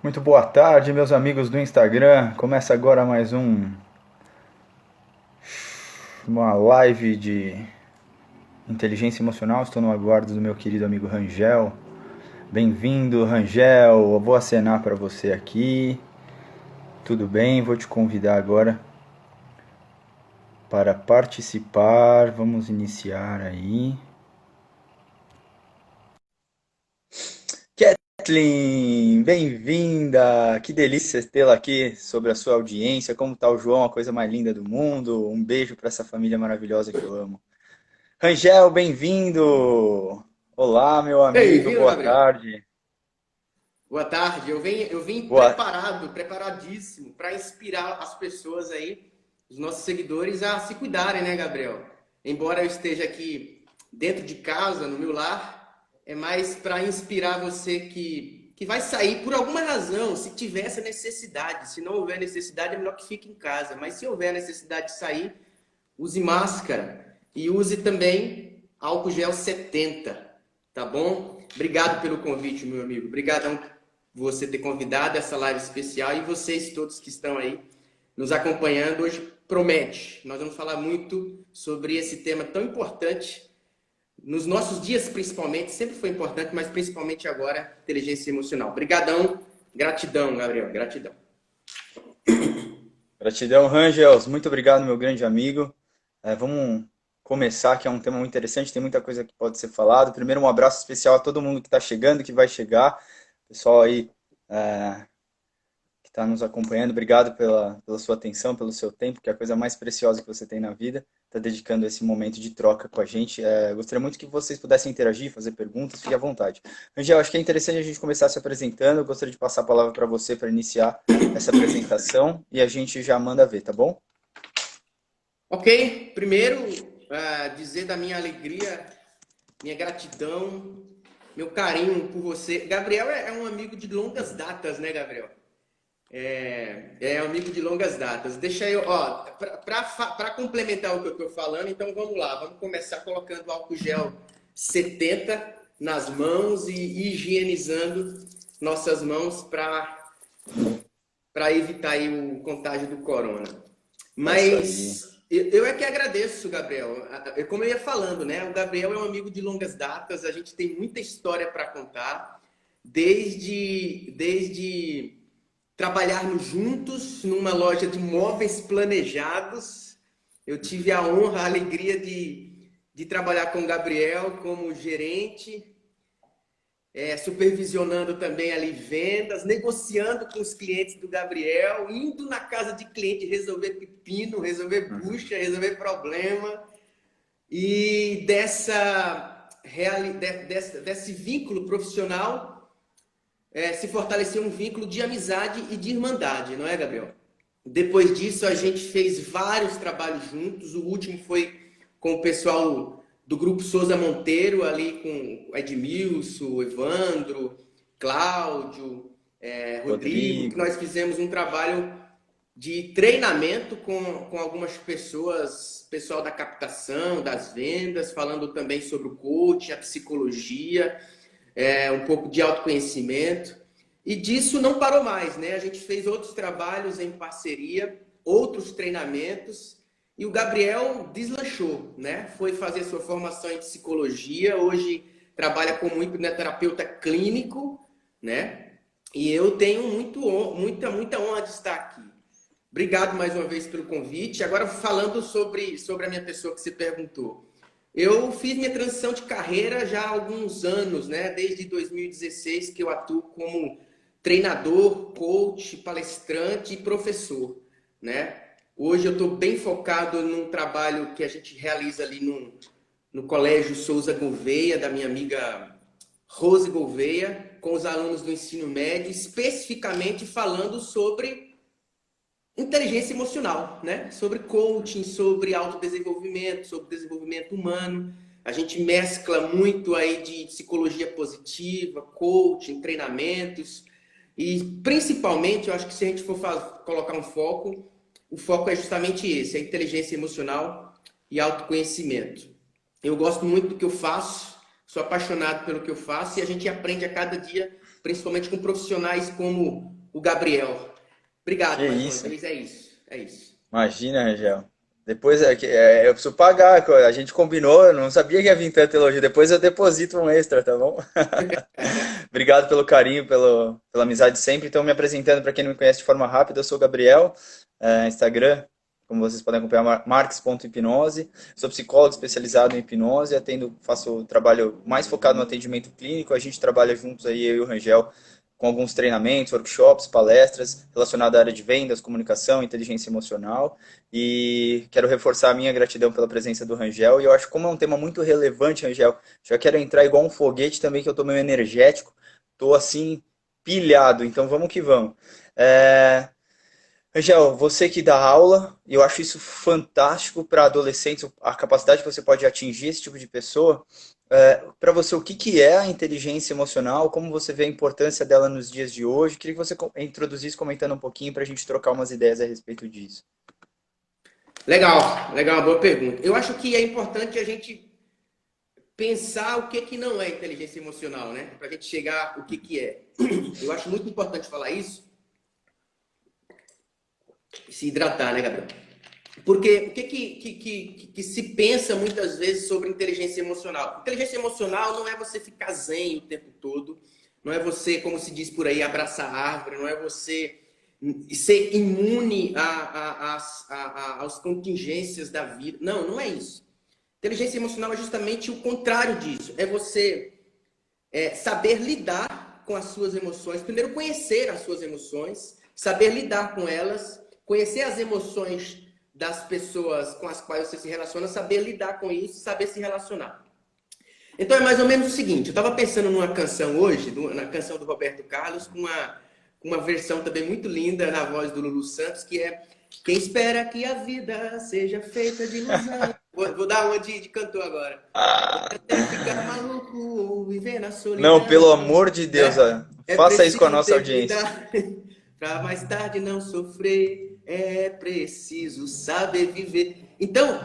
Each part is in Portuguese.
Muito boa tarde, meus amigos do Instagram. Começa agora mais uma live de inteligência emocional. Estou no aguardo do meu querido amigo Rangel. Bem-vindo, Rangel. Eu vou acenar para você aqui. Tudo bem? Vou te convidar agora para participar. Vamos iniciar aí. Kathleen, bem-vinda! Que delícia tê-la aqui sobre a sua audiência. Como está o João, a coisa mais linda do mundo? Um beijo para essa família maravilhosa que eu amo. Rangel, bem-vindo! Olá, meu amigo, Bem-vindo, boa Gabriel. tarde. Boa tarde. Eu vim Boa... preparadíssimo para inspirar as pessoas aí, os nossos seguidores, a se cuidarem, né, Gabriel? Embora eu esteja aqui dentro de casa, no meu lar, é mais para inspirar você que vai sair por alguma razão, se tiver essa necessidade. Se não houver necessidade, é melhor que fique em casa. Mas se houver necessidade de sair, use máscara e use também álcool gel 70, tá bom? Obrigado pelo convite, meu amigo. Obrigadão por você ter convidado essa live especial e vocês todos que estão aí nos acompanhando. Hoje promete. Nós vamos falar muito sobre esse tema tão importante nos nossos dias, principalmente. Sempre foi importante, mas principalmente agora, inteligência emocional. Obrigadão. Gratidão, Gabriel. Gratidão. Gratidão, Rangels. Muito obrigado, meu grande amigo. Vamos começar, que é um tema muito interessante, tem muita coisa que pode ser falado. Primeiro, um abraço especial a todo mundo que está chegando, que vai chegar. Pessoal aí que está nos acompanhando, obrigado pela sua atenção, pelo seu tempo, que é a coisa mais preciosa que você tem na vida, está dedicando esse momento de troca com a gente. Gostaria muito que vocês pudessem interagir, fazer perguntas, fique à vontade. Angel, acho que é interessante a gente começar se apresentando, eu gostaria de passar a palavra para você para iniciar essa apresentação e a gente já manda ver, tá bom? Ok, primeiro, dizer da minha alegria, minha gratidão, meu carinho por você. Gabriel é um amigo de longas datas, né, Gabriel? É um amigo de longas datas. Deixa eu, ó, para complementar o que eu estou falando, então vamos lá, vamos começar colocando álcool gel 70 nas mãos e higienizando nossas mãos para evitar aí o contágio do corona. É isso aí. Mas eu é que agradeço, Gabriel. Como eu ia falando, né? O Gabriel é um amigo de longas datas, a gente tem muita história para contar, desde trabalharmos juntos numa loja de móveis planejados. Eu tive a honra, a alegria de trabalhar com o Gabriel como gerente, supervisionando também ali vendas, negociando com os clientes do Gabriel, indo na casa de cliente resolver pepino, resolver bucha, resolver problema. E desse vínculo profissional se fortaleceu um vínculo de amizade e de irmandade, não é, Gabriel? Depois disso, a gente fez vários trabalhos juntos. O último foi com o pessoal do Grupo Souza Monteiro, ali com Edmilson, Evandro, Cláudio, Rodrigo, que Rodrigo. nós fizemos um trabalho de treinamento com algumas pessoas, pessoal da captação, das vendas, falando também sobre o coaching, a psicologia, um pouco de autoconhecimento. E disso não parou mais, né? A gente fez outros trabalhos em parceria, outros treinamentos, e o Gabriel deslanchou, né? Foi fazer sua formação em psicologia, hoje trabalha como hipnoterapeuta clínico, né? E eu tenho muita honra de estar aqui. Obrigado mais uma vez pelo convite. Agora falando sobre a minha pessoa que você perguntou. Eu fiz minha transição de carreira já há alguns anos, né? Desde 2016 que eu atuo como treinador, coach, palestrante e professor, né? Hoje eu estou bem focado num trabalho que a gente realiza ali no Colégio Souza Gouveia, da minha amiga Rose Gouveia, com os alunos do ensino médio, especificamente falando sobre inteligência emocional, né? Sobre coaching, sobre autodesenvolvimento, sobre desenvolvimento humano. A gente mescla muito aí de psicologia positiva, coaching, treinamentos. E principalmente, eu acho que se a gente for colocar um foco, o foco é justamente esse, a inteligência emocional e autoconhecimento. Eu gosto muito do que eu faço, sou apaixonado pelo que eu faço e a gente aprende a cada dia, principalmente com profissionais como o Gabriel. Que Obrigado mais uma isso? vez, é isso. É isso. Imagina, Rangel. Depois eu preciso pagar, a gente combinou, eu não sabia que ia vir tanto elogio. Depois eu deposito um extra, tá bom? Obrigado pelo carinho, pela amizade sempre. Então, me apresentando para quem não me conhece de forma rápida, eu sou o Gabriel, Instagram, como vocês podem acompanhar, marques.hipnose. Sou psicólogo especializado em hipnose, faço trabalho mais focado no atendimento clínico. A gente trabalha juntos aí, eu e o Rangel, com alguns treinamentos, workshops, palestras relacionadas à área de vendas, comunicação, inteligência emocional. E quero reforçar a minha gratidão pela presença do Rangel. E eu acho que como é um tema muito relevante, Rangel, já quero entrar igual um foguete também, que eu tô meio energético. Tô assim, pilhado. Então vamos que vamos. É... Rangel, você que dá aula, e eu acho isso fantástico para adolescentes, a capacidade que você pode atingir esse tipo de pessoa. Para você, o que que é a inteligência emocional? Como você vê a importância dela nos dias de hoje? Queria que você introduzisse comentando um pouquinho para a gente trocar umas ideias a respeito disso. Legal, legal, boa pergunta. Eu acho que é importante a gente pensar o que que não é inteligência emocional, né? Para a gente chegar o que que é. Eu acho muito importante falar isso e se hidratar, né, Gabriel? Porque o que se pensa muitas vezes sobre inteligência emocional? Inteligência emocional não é você ficar zen o tempo todo, não é você, como se diz por aí, abraçar a árvore, não é você ser imune às contingências da vida. Não, não é isso. Inteligência emocional é justamente o contrário disso. É você saber lidar com as suas emoções. Primeiro, conhecer as suas emoções, saber lidar com elas, conhecer as emoções das pessoas com as quais você se relaciona, saber lidar com isso, saber se relacionar. Então é mais ou menos o seguinte, eu estava pensando numa canção hoje, na canção do Roberto Carlos, com uma versão também muito linda na voz do Lulu Santos, que é Quem espera que a vida seja feita de ilusão. Vou dar uma de cantor agora. Pode até ficar maluco ou viver na Não, solidão, pelo amor de Deus, né? É faça isso com a preciso nossa ter audiência. cuidado para mais tarde não sofrer. É preciso saber viver. Então,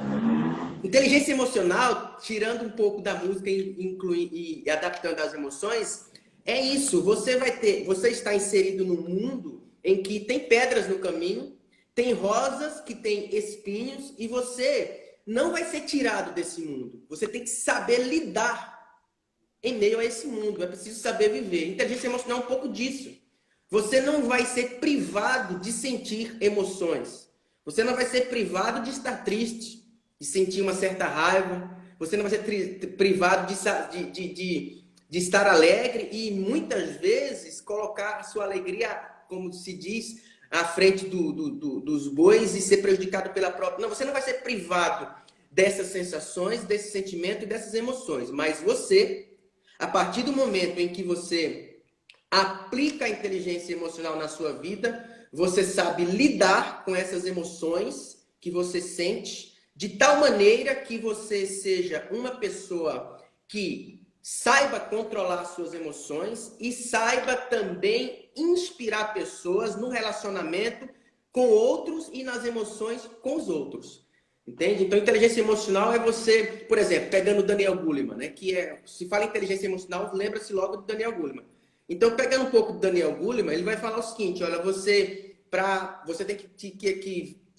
inteligência emocional, tirando um pouco da música e adaptando às emoções, é isso. Você está inserido num mundo em que tem pedras no caminho, tem rosas que tem espinhos e você não vai ser tirado desse mundo. Você tem que saber lidar em meio a esse mundo. É preciso saber viver. Inteligência emocional é um pouco disso. Você não vai ser privado de sentir emoções. Você não vai ser privado de estar triste, de sentir uma certa raiva. Você não vai ser privado de estar alegre e muitas vezes colocar a sua alegria, como se diz, à frente dos bois e ser prejudicado pela própria. Não, você não vai ser privado dessas sensações, desse sentimento e dessas emoções. Mas você, a partir do momento em que você aplica a inteligência emocional na sua vida, você sabe lidar com essas emoções que você sente, de tal maneira que você seja uma pessoa que saiba controlar suas emoções e saiba também inspirar pessoas no relacionamento com outros e nas emoções com os outros. Entende? Então, inteligência emocional é você, por exemplo, pegando o Daniel Goleman, né? Se fala em inteligência emocional, lembra-se logo do Daniel Goleman. Então, pegando um pouco do Daniel Goleman, ele vai falar o seguinte: olha, você tem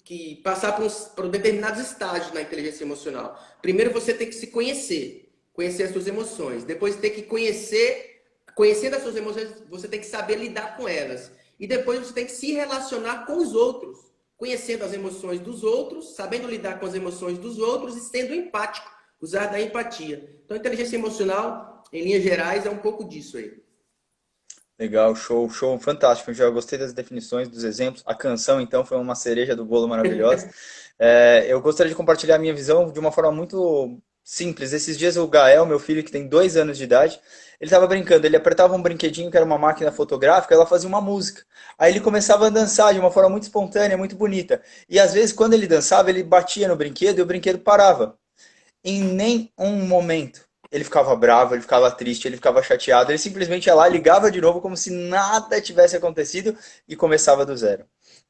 que passar por determinados estágios na inteligência emocional. Primeiro, você tem que se conhecer as suas emoções. Depois, tem que conhecendo as suas emoções, você tem que saber lidar com elas. E depois, você tem que se relacionar com os outros, conhecendo as emoções dos outros, sabendo lidar com as emoções dos outros e sendo empático, usar da empatia. Então, inteligência emocional, em linhas gerais, é um pouco disso aí. Legal, show, show, fantástico. Eu já gostei das definições, dos exemplos. A canção, então, foi uma cereja do bolo maravilhosa. Eu gostaria de compartilhar a minha visão de uma forma muito simples. Esses dias o Gael, meu filho, que tem 2 anos de idade, ele estava brincando. Ele apertava um brinquedinho que era uma máquina fotográfica, ela fazia uma música. Aí ele começava a dançar de uma forma muito espontânea, muito bonita. E às vezes, quando ele dançava, ele batia no brinquedo e o brinquedo parava. Em nem um momento ele ficava bravo, ele ficava triste, ele ficava chateado, ele simplesmente ia lá, ligava de novo como se nada tivesse acontecido e começava do zero.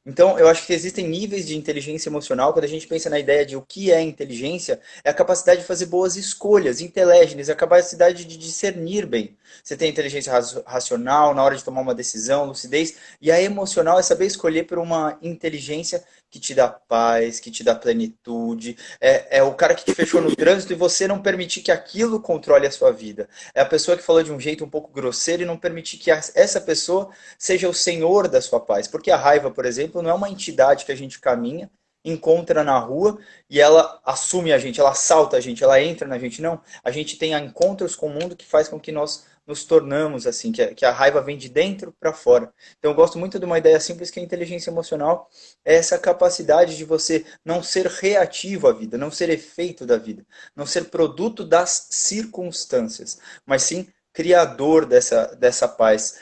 Então, eu acho que existem níveis de inteligência emocional. Quando a gente pensa na ideia de o que é inteligência, é a capacidade de fazer boas escolhas, inteligência, a capacidade de discernir bem. Você tem a inteligência racional na hora de tomar uma decisão, lucidez, e a emocional é saber escolher por uma inteligência que te dá paz, que te dá plenitude. É o cara que te fechou no trânsito e você não permitir que aquilo controle a sua vida. É a pessoa que falou de um jeito um pouco grosseiro e não permitir que essa pessoa seja o senhor da sua paz. Porque a raiva, por exemplo, não é uma entidade que a gente caminha, encontra na rua e ela assume a gente, ela assalta a gente, ela entra na gente. Não, a gente tem encontros com o mundo que faz com que nós nos tornamos assim, que a raiva vem de dentro para fora. Então eu gosto muito de uma ideia simples que a inteligência emocional é essa capacidade de você não ser reativo à vida, não ser efeito da vida, não ser produto das circunstâncias, mas sim criador dessa paz,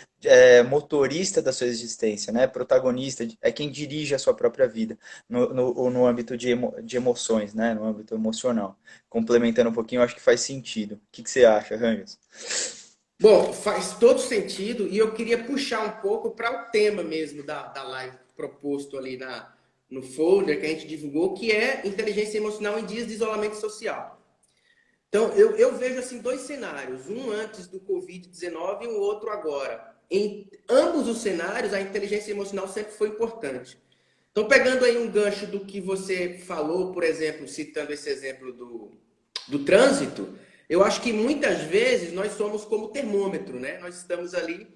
motorista da sua existência, né? Protagonista, é quem dirige a sua própria vida no âmbito de emoções, né? No âmbito emocional. Complementando um pouquinho, eu acho que faz sentido. O que você acha, Rangers? Bom, faz todo sentido e eu queria puxar um pouco para o tema mesmo da live proposto ali no folder que a gente divulgou, que é inteligência emocional em dias de isolamento social. Então, eu vejo assim dois cenários, um antes do Covid-19 e um outro agora. Em ambos os cenários, a inteligência emocional sempre foi importante. Então, pegando aí um gancho do que você falou, por exemplo, citando esse exemplo do trânsito, eu acho que muitas vezes nós somos como termômetro, né? Nós estamos ali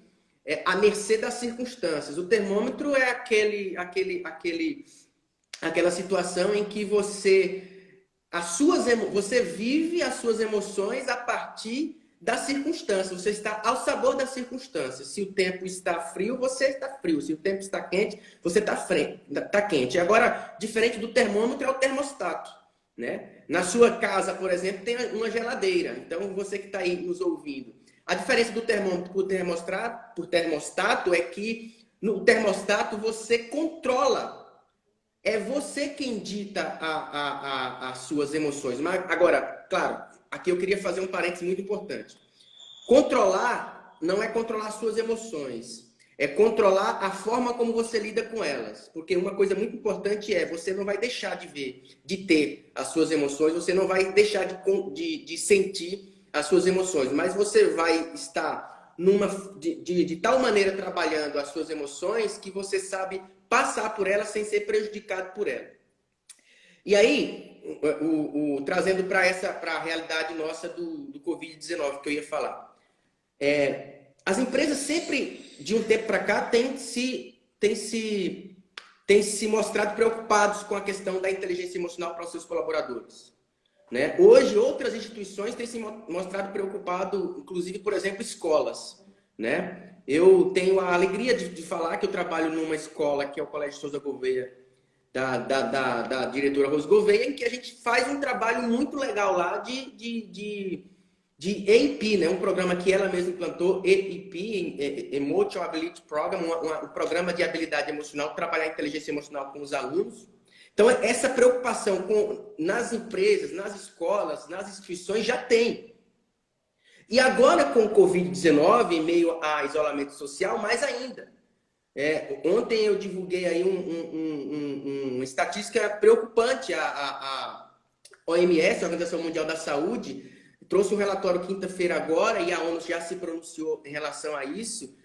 à mercê das circunstâncias. O termômetro é aquela situação em que você vive as suas emoções a partir das circunstâncias. Você está ao sabor das circunstâncias. Se o tempo está frio, você está frio. Se o tempo está quente, você está quente. Agora, diferente do termômetro, é o termostato, né? Na sua casa, por exemplo, tem uma geladeira. Então, você que está aí nos ouvindo, a diferença do termômetro por termostato é que no termostato você controla, é você quem dita as suas emoções. Mas agora, claro, aqui eu queria fazer um parênteses muito importante. Controlar não é controlar as suas emoções, é controlar a forma como você lida com elas. Porque uma coisa muito importante é, você não vai deixar de ter as suas emoções, você não vai deixar de sentir as suas emoções, mas você vai estar de tal maneira trabalhando as suas emoções que você sabe passar por elas sem ser prejudicado por elas. E aí, trazendo para a realidade nossa do Covid-19 que eu ia falar. As empresas sempre, de um tempo para cá, têm se mostrado preocupados com a questão da inteligência emocional para os seus colaboradores. Né? Hoje, outras instituições têm se mostrado preocupadas, inclusive, por exemplo, escolas. Né? Eu tenho a alegria de falar que eu trabalho numa escola, que é o Colégio Souza Gouveia, da diretora Rose Gouveia, em que a gente faz um trabalho muito legal lá de EAP, né? Um programa que ela mesma implantou, EAP, Emotional Ability Program, um programa de habilidade emocional, trabalhar a inteligência emocional com os alunos. Então, essa preocupação nas empresas, nas escolas, nas instituições já tem. E agora, com o Covid-19, em meio a isolamento social, mais ainda. Ontem eu divulguei aí uma estatística preocupante. A OMS, a Organização Mundial da Saúde, trouxe um relatório quinta-feira agora, e a ONU já se pronunciou em relação a isso,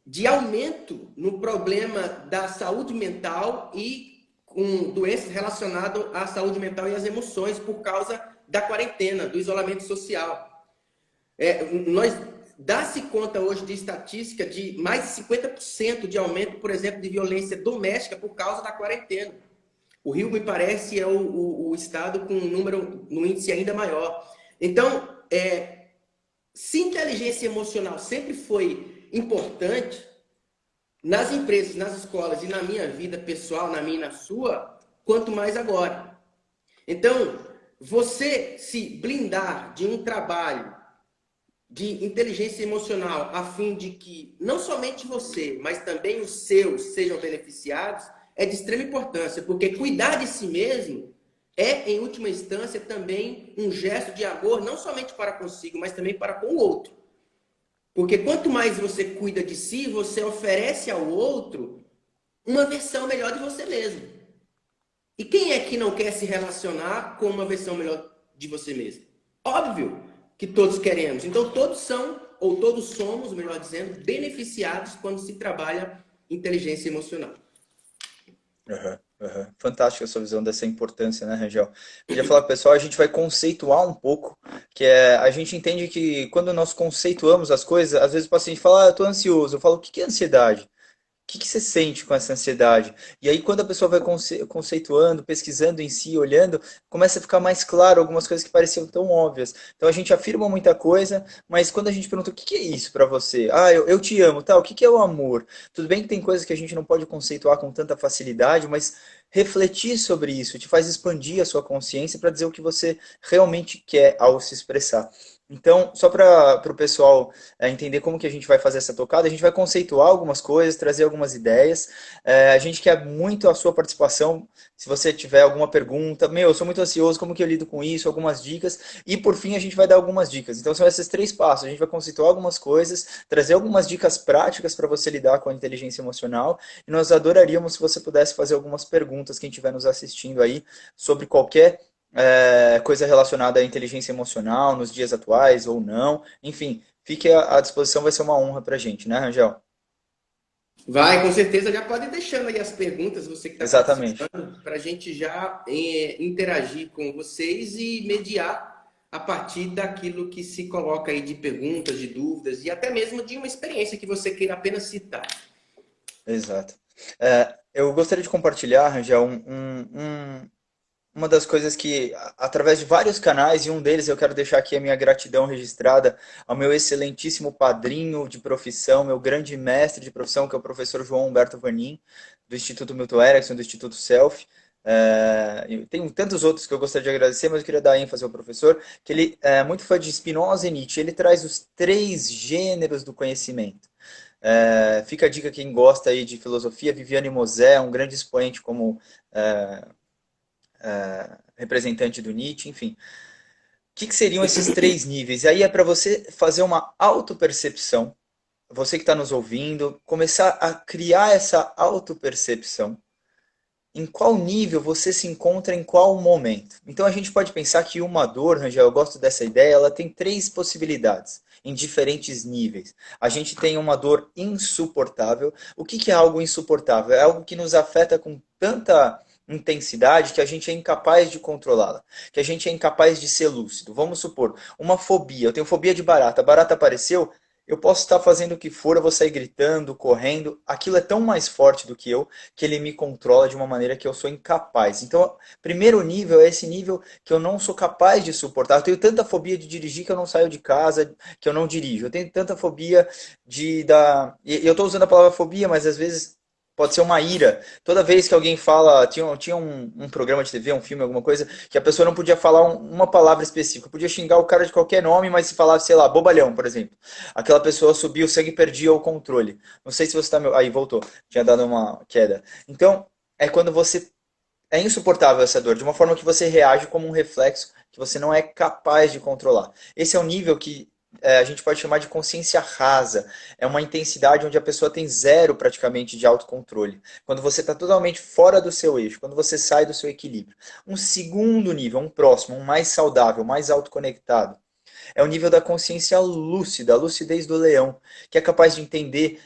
de aumento no problema da saúde mental e com doenças relacionadas à saúde mental e às emoções por causa da quarentena, do isolamento social. Nós dá-se conta hoje de estatística de mais de 50% de aumento, por exemplo, de violência doméstica por causa da quarentena. O Rio, me parece, é o estado com um índice ainda maior. Então, se inteligência emocional sempre foi importante nas empresas, nas escolas e na minha vida pessoal, na minha e na sua, quanto mais agora. Então, você se blindar de um trabalho de inteligência emocional a fim de que não somente você, mas também os seus sejam beneficiados, é de extrema importância, porque cuidar de si mesmo é, em última instância, também um gesto de amor, não somente para consigo, mas também para com o outro. Porque quanto mais você cuida de si, você oferece ao outro uma versão melhor de você mesmo. E quem é que não quer se relacionar com uma versão melhor de você mesmo? Óbvio que todos queremos. Então todos são, ou todos somos, melhor dizendo, beneficiados quando se trabalha inteligência emocional. Aham, aham. Fantástica a sua visão dessa importância, né, Rangel? Queria falar com o pessoal, a gente vai conceituar um pouco, que é, a gente entende que quando nós conceituamos as coisas, às vezes o paciente fala, eu estou ansioso. Eu falo, o que que é ansiedade? Que você sente com essa ansiedade? E aí, quando a pessoa vai conceituando, pesquisando em si, olhando, começa a ficar mais claro algumas coisas que pareciam tão óbvias. Então, a gente afirma muita coisa, mas quando a gente pergunta o que que é isso para você? Ah, eu te amo, tá? O que que é o amor? Tudo bem que tem coisas que a gente não pode conceituar com tanta facilidade, mas refletir sobre isso te faz expandir a sua consciência para dizer o que você realmente quer ao se expressar. Então, só para o pessoal entender como que a gente vai fazer essa tocada, a gente vai conceituar algumas coisas, trazer algumas ideias. A gente quer muito a sua participação. Se você tiver alguma pergunta, meu, eu sou muito ansioso, como que eu lido com isso? Algumas dicas. E por fim, a gente vai dar algumas dicas. Então, são esses três passos. A gente vai conceituar algumas coisas, trazer algumas dicas práticas para você lidar com a inteligência emocional. E nós adoraríamos se você pudesse fazer algumas perguntas, quem estiver nos assistindo aí, sobre qualquer coisa relacionada à inteligência emocional nos dias atuais ou não. Enfim, fique à disposição, vai ser uma honra para a gente, né, Rangel? Vai, com certeza, já pode ir deixando aí as perguntas, você que está Exatamente. participando, para a gente já interagir com vocês e mediar a partir daquilo que se coloca aí de perguntas, de dúvidas e até mesmo de uma experiência que você queira apenas citar. Exato. Eu gostaria de compartilhar, Rangel, uma das coisas que, através de vários canais, e um deles eu quero deixar aqui a minha gratidão registrada ao meu excelentíssimo padrinho de profissão, meu grande mestre de profissão, que é o professor João Humberto Vanin, do Instituto Milton Erickson, do Instituto Self. E tem tantos outros que eu gostaria de agradecer, mas eu queria dar ênfase ao professor, que ele é muito fã de Spinoza e Nietzsche. Ele traz os três gêneros do conhecimento. Fica a dica quem gosta aí de filosofia, Viviane Mosé, um grande expoente como representante do Nietzsche, enfim. O que seriam esses três níveis? E aí é para você fazer uma autopercepção, você que está nos ouvindo, começar a criar essa autopercepção. Em qual nível você se encontra em qual momento? Então a gente pode pensar que uma dor, Rangel, eu gosto dessa ideia, ela tem três possibilidades em diferentes níveis. A gente tem uma dor insuportável. O que é algo insuportável? É algo que nos afeta com tanta intensidade que a gente é incapaz de controlá-la, que a gente é incapaz de ser lúcido. Vamos supor, uma fobia. Eu tenho fobia de barata. A barata apareceu, eu posso estar fazendo o que for, eu vou sair gritando, correndo. Aquilo é tão mais forte do que eu que ele me controla de uma maneira que eu sou incapaz. Então, primeiro nível é esse nível que eu não sou capaz de suportar. Eu tenho tanta fobia de dirigir que eu não saio de casa, que eu não dirijo. Eu tenho tanta fobia de da. E eu estou usando a palavra fobia, mas às vezes pode ser uma ira. Toda vez que alguém fala, tinha um programa de TV, um filme, alguma coisa, que a pessoa não podia falar uma palavra específica. Podia xingar o cara de qualquer nome, mas se falava, sei lá, bobalhão, por exemplo. Aquela pessoa subia o sangue e perdia o controle. Não sei se você está. Aí, voltou. Tinha dado uma queda. Então, é quando você. É insuportável essa dor, de uma forma que você reage como um reflexo que você não é capaz de controlar. Esse é o nível que a gente pode chamar de consciência rasa. É uma intensidade onde a pessoa tem zero praticamente de autocontrole. Quando você está totalmente fora do seu eixo, quando você sai do seu equilíbrio. Um segundo nível, um próximo, um mais saudável, mais autoconectado. É o nível da consciência lúcida, a lucidez do leão, que é capaz de entender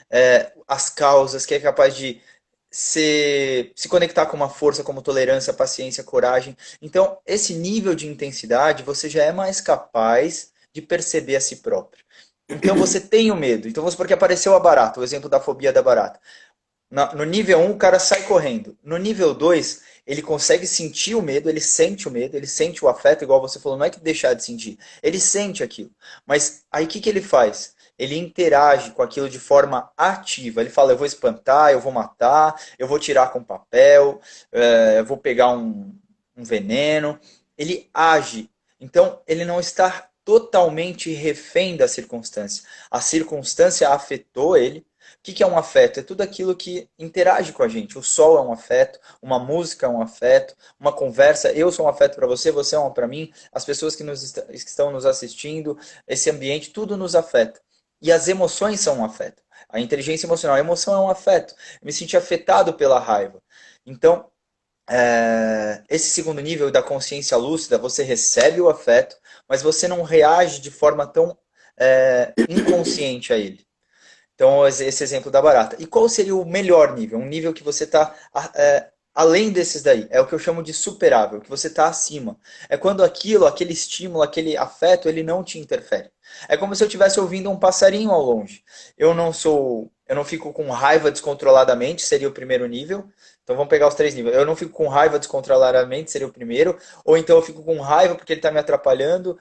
as causas, que é capaz de se conectar com uma força como tolerância, paciência, coragem. Então, esse nível de intensidade, você já é mais capaz de perceber a si próprio. Então, você tem o medo. Então, vamos supor que apareceu a barata, o exemplo da fobia da barata. No nível um o cara sai correndo. No nível 2 ele consegue sentir o medo, ele sente o medo, ele sente o afeto, igual você falou, não é que deixar de sentir. Ele sente aquilo. Mas aí o que ele faz? Ele interage com aquilo de forma ativa. Ele fala, eu vou espantar, eu vou matar, eu vou tirar com papel, eu vou pegar um veneno. Ele age. Então, ele não está totalmente refém da circunstância. A circunstância afetou ele, o que é um afeto? É tudo aquilo que interage com a gente. O sol é um afeto, uma música é um afeto, uma conversa. Eu sou um afeto para você, você é um para mim. As pessoas que estão nos assistindo, esse ambiente, tudo nos afeta. E as emoções são um afeto. A inteligência emocional. A emoção é um afeto. Eu me senti afetado pela raiva. Então, esse segundo nível da consciência lúcida, você recebe o afeto, mas você não reage de forma tão inconsciente a ele. Então, esse exemplo da barata. E qual seria o melhor nível? Um nível que você está além desses daí. É o que eu chamo de superável, que você está acima. É quando aquele estímulo, aquele afeto, ele não te interfere. É como se eu estivesse ouvindo um passarinho ao longe. Eu não fico com raiva descontroladamente, seria o primeiro nível. Então vamos pegar os três níveis. Eu não fico com raiva descontroladamente, seria o primeiro. Ou então eu fico com raiva porque ele está me atrapalhando,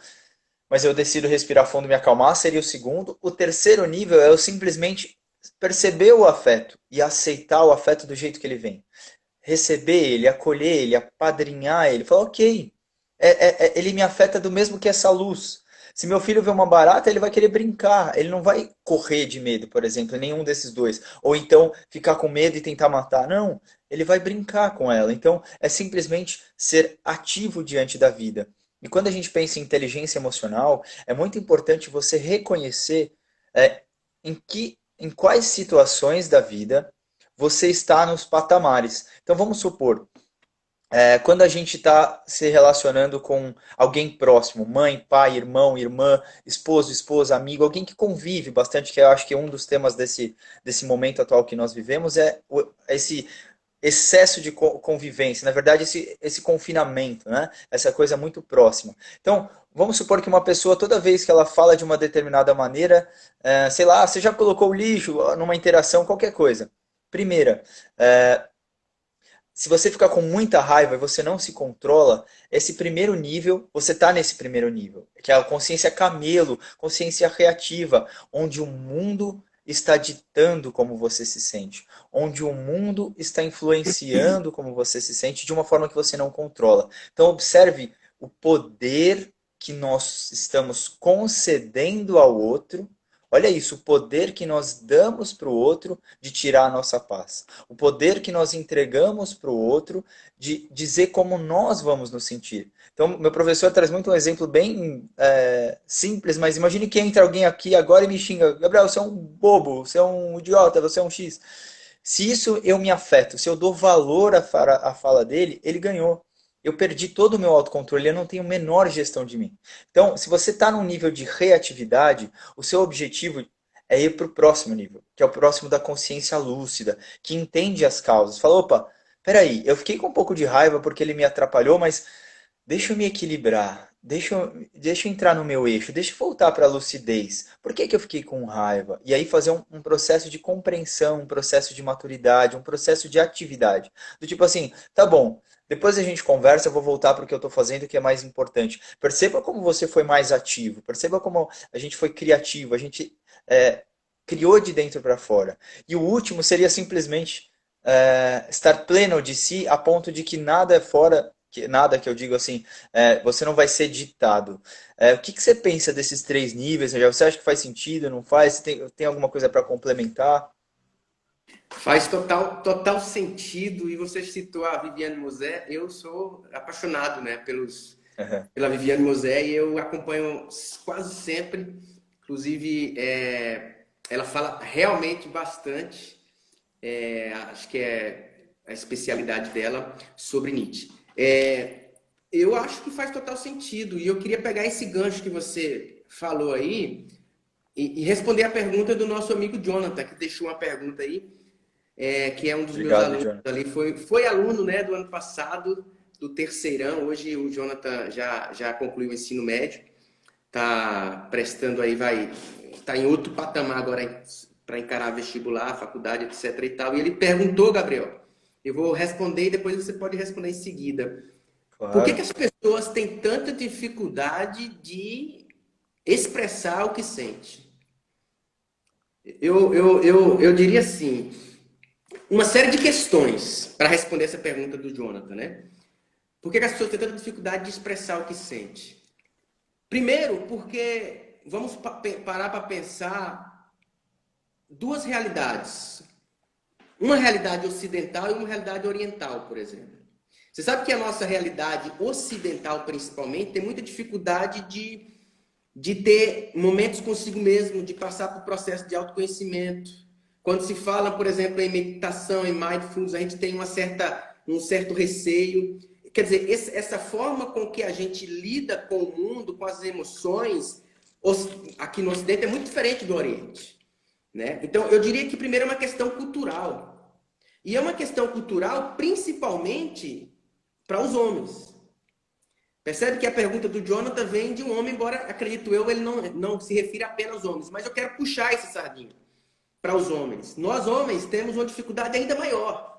mas eu decido respirar fundo e me acalmar, seria o segundo. O terceiro nível é eu simplesmente perceber o afeto e aceitar o afeto do jeito que ele vem. Receber ele, acolher ele, apadrinhar ele. Falar, ok, ele me afeta do mesmo que essa luz. Se meu filho vê uma barata, ele vai querer brincar. Ele não vai correr de medo, por exemplo, nenhum desses dois. Ou então ficar com medo e tentar matar. Não, ele vai brincar com ela. Então é simplesmente ser ativo diante da vida. E quando a gente pensa em inteligência emocional, é muito importante você reconhecer em quais situações da vida você está nos patamares. Então vamos supor, quando a gente está se relacionando com alguém próximo, mãe, pai, irmão, irmã, esposo, esposa, amigo, alguém que convive bastante, que eu acho que um dos temas desse momento atual que nós vivemos é esse excesso de convivência, na verdade esse confinamento, né? Essa coisa muito próxima. Então, vamos supor que uma pessoa, toda vez que ela fala de uma determinada maneira, sei lá, você já colocou o lixo numa interação, qualquer coisa. Primeira, se você ficar com muita raiva e você não se controla, esse primeiro nível, você está nesse primeiro nível, que é a consciência camelo, consciência reativa, onde o mundo está ditando como você se sente, onde o mundo está influenciando como você se sente de uma forma que você não controla. Então observe o poder que nós estamos concedendo ao outro. Olha isso, o poder que nós damos para o outro de tirar a nossa paz. O poder que nós entregamos para o outro de dizer como nós vamos nos sentir. Então, meu professor traz muito um exemplo bem simples, mas imagine que entra alguém aqui agora e me xinga. Gabriel, você é um bobo, você é um idiota, você é um X. Se isso eu me afeto, se eu dou valor à fala dele, ele ganhou. Eu perdi todo o meu autocontrole, eu não tenho a menor gestão de mim. Então, se você está num nível de reatividade, o seu objetivo é ir para o próximo nível, que é o próximo da consciência lúcida, que entende as causas. Fala, opa, peraí, eu fiquei com um pouco de raiva porque ele me atrapalhou, mas deixa eu me equilibrar, deixa eu entrar no meu eixo, deixa eu voltar para a lucidez. Por que eu fiquei com raiva? E aí fazer um processo de compreensão, um processo de maturidade, um processo de atividade. Do tipo assim, tá bom, depois a gente conversa, eu vou voltar para o que eu estou fazendo, que é mais importante. Perceba como você foi mais ativo, perceba como a gente foi criativo, a gente criou de dentro para fora. E o último seria simplesmente estar pleno de si a ponto de que nada é fora, nada que eu digo assim, você não vai ser ditado. O que você pensa desses três níveis? Você acha que faz sentido, não faz? Você tem alguma coisa para complementar? Faz total sentido. E você citou a Viviane Mosé. Eu sou apaixonado, né, pela Viviane Mosé e eu acompanho quase sempre. Inclusive, ela fala realmente bastante. Acho que é a especialidade dela sobre Nietzsche. Eu acho que faz total sentido. E eu queria pegar esse gancho que você falou aí e responder a pergunta do nosso amigo Jonathan, que deixou uma pergunta aí, que é um dos meus Obrigado, alunos Jonathan. ali. Foi aluno, né, do ano passado, do terceirão. Hoje o Jonathan já concluiu o ensino médio. Tá prestando aí, tá em outro patamar agora para encarar vestibular, faculdade, etc e tal. E ele perguntou, Gabriel, eu vou responder e depois você pode responder em seguida. Por que Claro. as pessoas têm tanta dificuldade de expressar o que sente? Eu diria assim, uma série de questões para responder essa pergunta do Jonathan, né? Por que as pessoas têm tanta dificuldade de expressar o que sente? Primeiro, porque vamos parar para pensar duas realidades. Uma realidade ocidental e uma realidade oriental, por exemplo. Você sabe que a nossa realidade ocidental, principalmente, tem muita dificuldade de ter momentos consigo mesmo, de passar por processo de autoconhecimento. Quando se fala, por exemplo, em meditação, em mindfulness, a gente tem um certo receio. Quer dizer, essa forma com que a gente lida com o mundo, com as emoções, aqui no Ocidente é muito diferente do Oriente, né? Então, eu diria que primeiro é uma questão cultural. E é uma questão cultural principalmente para os homens. Percebe que a pergunta do Jonathan vem de um homem, embora, acredito eu, ele não se refira apenas aos homens. Mas eu quero puxar esse sardinho para os homens. Nós, homens, temos uma dificuldade ainda maior.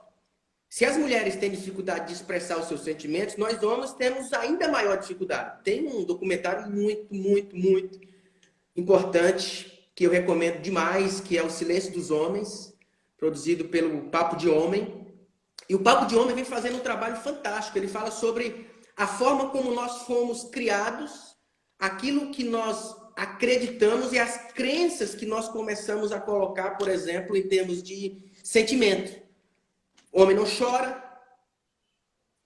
Se as mulheres têm dificuldade de expressar os seus sentimentos, nós, homens, temos ainda maior dificuldade. Tem um documentário muito importante que eu recomendo demais, que é O Silêncio dos Homens, produzido pelo Papo de Homem. E o Papo de Homem vem fazendo um trabalho fantástico. Ele fala sobre a forma como nós fomos criados, aquilo que nós acreditamos e as crenças que nós começamos a colocar, por exemplo, em termos de sentimento. Homem não chora,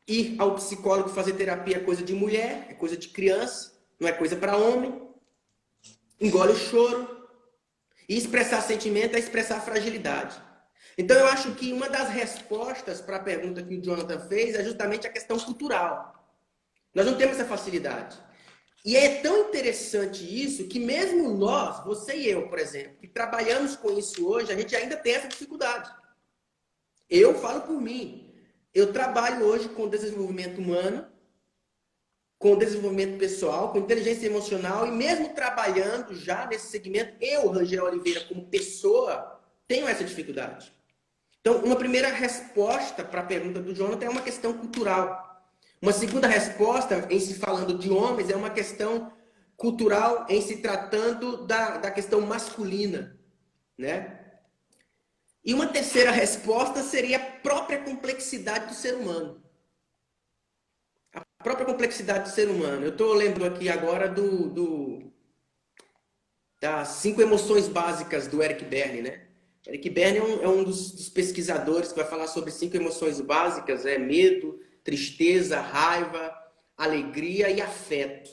ir ao psicólogo fazer terapia é coisa de mulher, é coisa de criança, não é coisa para homem. Engole o choro. E expressar sentimento é expressar fragilidade. Então eu acho que uma das respostas para a pergunta que o Jonathan fez é justamente a questão cultural. Nós não temos essa facilidade. E é tão interessante isso que mesmo nós, você e eu, por exemplo, que trabalhamos com isso hoje, a gente ainda tem essa dificuldade. Eu falo por mim. Eu trabalho hoje com desenvolvimento humano, com desenvolvimento pessoal, com inteligência emocional, e mesmo trabalhando já nesse segmento, eu, Rangel Oliveira, como pessoa, tenho essa dificuldade. Então, uma primeira resposta para a pergunta do Jonathan é uma questão cultural. Uma segunda resposta, em se falando de homens, é uma questão cultural em se tratando da questão masculina, né? E uma terceira resposta seria a própria complexidade do ser humano. A própria complexidade do ser humano. Eu estou lembrando aqui agora das 5 emoções básicas do Eric Berne, né? Eric Berne é um dos pesquisadores que vai falar sobre 5 emoções básicas, medo, tristeza, raiva, alegria e afeto.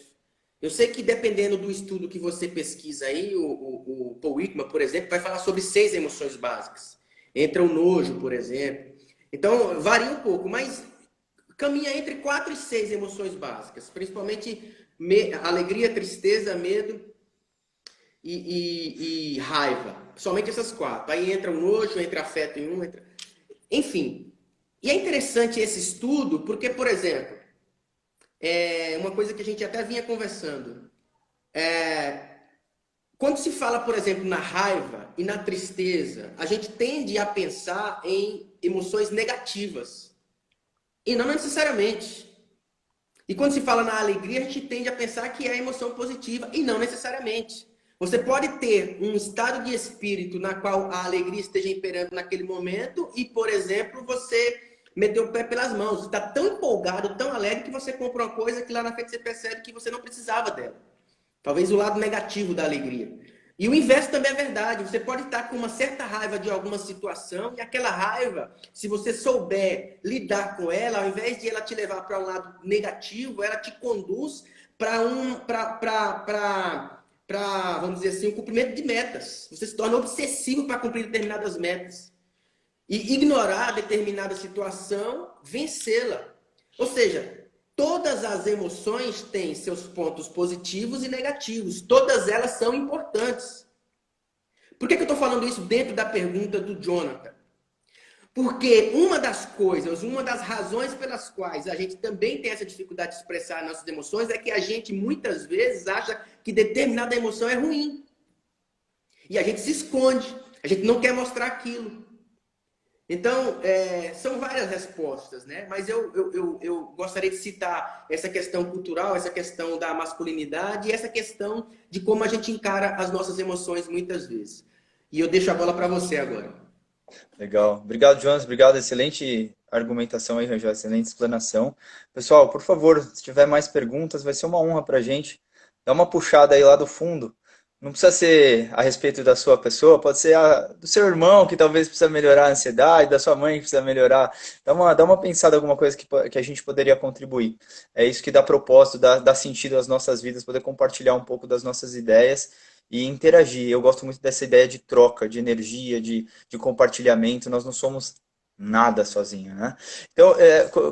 Eu sei que dependendo do estudo que você pesquisa aí, o Paul Ekman, por exemplo, vai falar sobre 6 emoções básicas. Entra o nojo, por exemplo. Então, varia um pouco, mas caminha entre 4 e 6 emoções básicas. Principalmente alegria, tristeza, medo e raiva. Somente essas 4. Aí entra o nojo, entra afeto em um, enfim. E é interessante esse estudo porque, por exemplo, uma coisa que a gente até vinha conversando. Quando se fala, por exemplo, na raiva e na tristeza, a gente tende a pensar em emoções negativas. E não necessariamente. E quando se fala na alegria, a gente tende a pensar que é emoção positiva. E não necessariamente. Você pode ter um estado de espírito na qual a alegria esteja imperando naquele momento e, por exemplo, você meteu o pé pelas mãos. Você está tão empolgado, tão alegre, que você compra uma coisa que lá na frente você percebe que você não precisava dela. Talvez o lado negativo da alegria. E o inverso também é verdade. Você pode estar com uma certa raiva de alguma situação e aquela raiva, se você souber lidar com ela, ao invés de ela te levar para um lado negativo, ela te conduz para vamos dizer assim, um cumprimento de metas. Você se torna obsessivo para cumprir determinadas metas. E ignorar determinada situação, vencê-la. Ou seja, todas as emoções têm seus pontos positivos e negativos. Todas elas são importantes. Por que eu estou falando isso dentro da pergunta do Jonathan? Porque uma das coisas, uma das razões pelas quais a gente também tem essa dificuldade de expressar nossas emoções é que a gente muitas vezes acha que determinada emoção é ruim. E a gente se esconde. A gente não quer mostrar aquilo. Então, são várias respostas, né? Mas eu gostaria de citar essa questão cultural, essa questão da masculinidade e essa questão de como a gente encara as nossas emoções muitas vezes. E eu deixo a bola para você agora. Legal. Obrigado, Jonas. Obrigado. Excelente argumentação aí, Rangel. Excelente explanação. Pessoal, por favor, se tiver mais perguntas, vai ser uma honra para a gente. Dá uma puxada aí lá do fundo. Não precisa ser a respeito da sua pessoa, pode ser do seu irmão, que talvez precisa melhorar a ansiedade, da sua mãe que precisa melhorar. Dá uma pensada em alguma coisa que a gente poderia contribuir. É isso que dá propósito, dá sentido às nossas vidas, poder compartilhar um pouco das nossas ideias e interagir. Eu gosto muito dessa ideia de troca, de energia, de compartilhamento. Nós não somos nada sozinho, né? Então,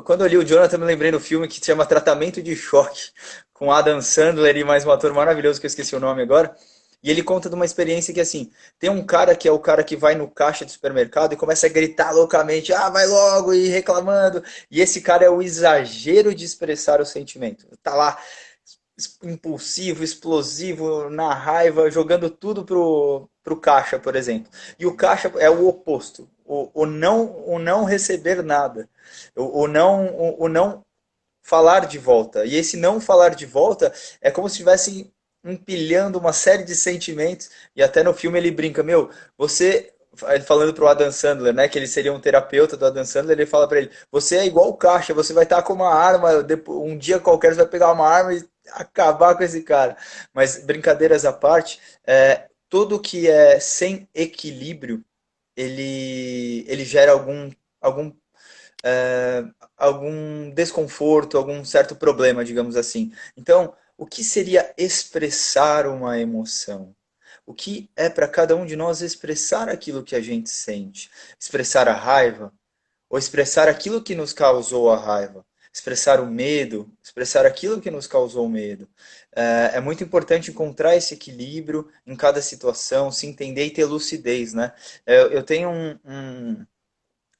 quando eu li o Jonathan, eu me lembrei no filme que se chama Tratamento de Choque, com Adam Sandler e mais um ator maravilhoso que eu esqueci o nome agora. E ele conta de uma experiência que, assim, tem um cara que é o cara que vai no caixa do supermercado e começa a gritar loucamente, ah, vai logo, e reclamando. E esse cara é o exagero de expressar o sentimento. Tá lá, impulsivo, explosivo, na raiva, jogando tudo pro caixa, por exemplo. E o caixa é o oposto. O não receber nada. O não falar de volta. E esse não falar de volta é como se estivesse empilhando uma série de sentimentos. E até no filme ele brinca, meu, você falando pro Adam Sandler, né, que ele seria um terapeuta do Adam Sandler, ele fala para ele, você é igual o caixa, você vai estar com uma arma, um dia qualquer você vai pegar uma arma e acabar com esse cara. Mas brincadeiras à parte, tudo que é sem equilíbrio, ele gera algum é, algum desconforto, algum certo problema, digamos assim. Então, o que seria expressar uma emoção? O que é para cada um de nós expressar aquilo que a gente sente? Expressar a raiva? Ou expressar aquilo que nos causou a raiva? Expressar o medo? Expressar aquilo que nos causou medo? É muito importante encontrar esse equilíbrio em cada situação, se entender e ter lucidez, né? Eu tenho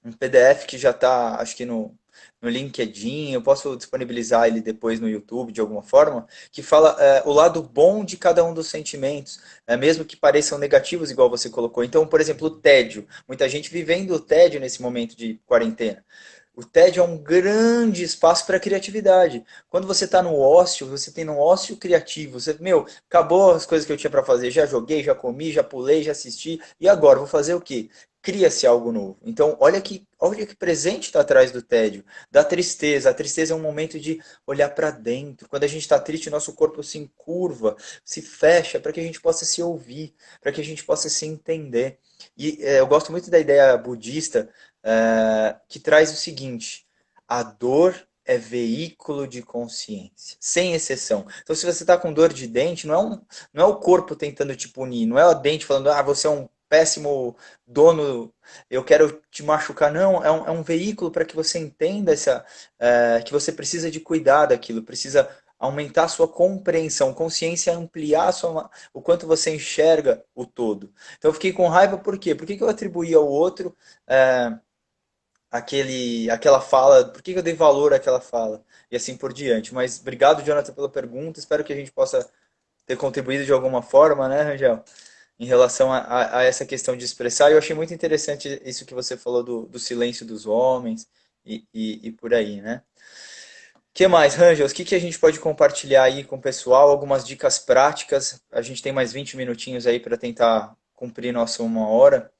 um PDF que já está, acho que no LinkedIn, eu posso disponibilizar ele depois no YouTube de alguma forma, que fala o lado bom de cada um dos sentimentos, mesmo que pareçam negativos, igual você colocou. Então, por exemplo, o tédio. Muita gente vivendo o tédio nesse momento de quarentena. O tédio é um grande espaço para criatividade. Quando você está no ócio, você tem no ócio criativo. Você, meu, acabou as coisas que eu tinha para fazer. Já joguei, já comi, já pulei, já assisti. E agora, vou fazer o quê? Cria-se algo novo. Então, olha que presente está atrás do tédio, da tristeza. A tristeza é um momento de olhar para dentro. Quando a gente está triste, nosso corpo se encurva, se fecha para que a gente possa se ouvir, para que a gente possa se entender. E eu gosto muito da ideia budista que traz o seguinte: a dor é veículo de consciência, sem exceção. Então, se você está com dor de dente, não é o corpo tentando te punir, não é o dente falando, ah, você é um péssimo dono, eu quero te machucar. Não, é um veículo para que você entenda que você precisa de cuidar daquilo, precisa aumentar a sua compreensão, consciência, ampliar o quanto você enxerga o todo. Então eu fiquei com raiva por quê? Por que eu atribuí ao outro é, aquela fala, por que eu dei valor àquela fala? E assim por diante. Mas obrigado, Jonathan, pela pergunta, espero que a gente possa ter contribuído de alguma forma, né, Rangel? Em relação a essa questão de expressar. Eu achei muito interessante isso que você falou do silêncio dos homens e por aí, né? O que mais, Rangels? O que a gente pode compartilhar aí com o pessoal? Algumas dicas práticas. A gente tem mais 20 minutinhos aí para tentar cumprir nossa uma hora.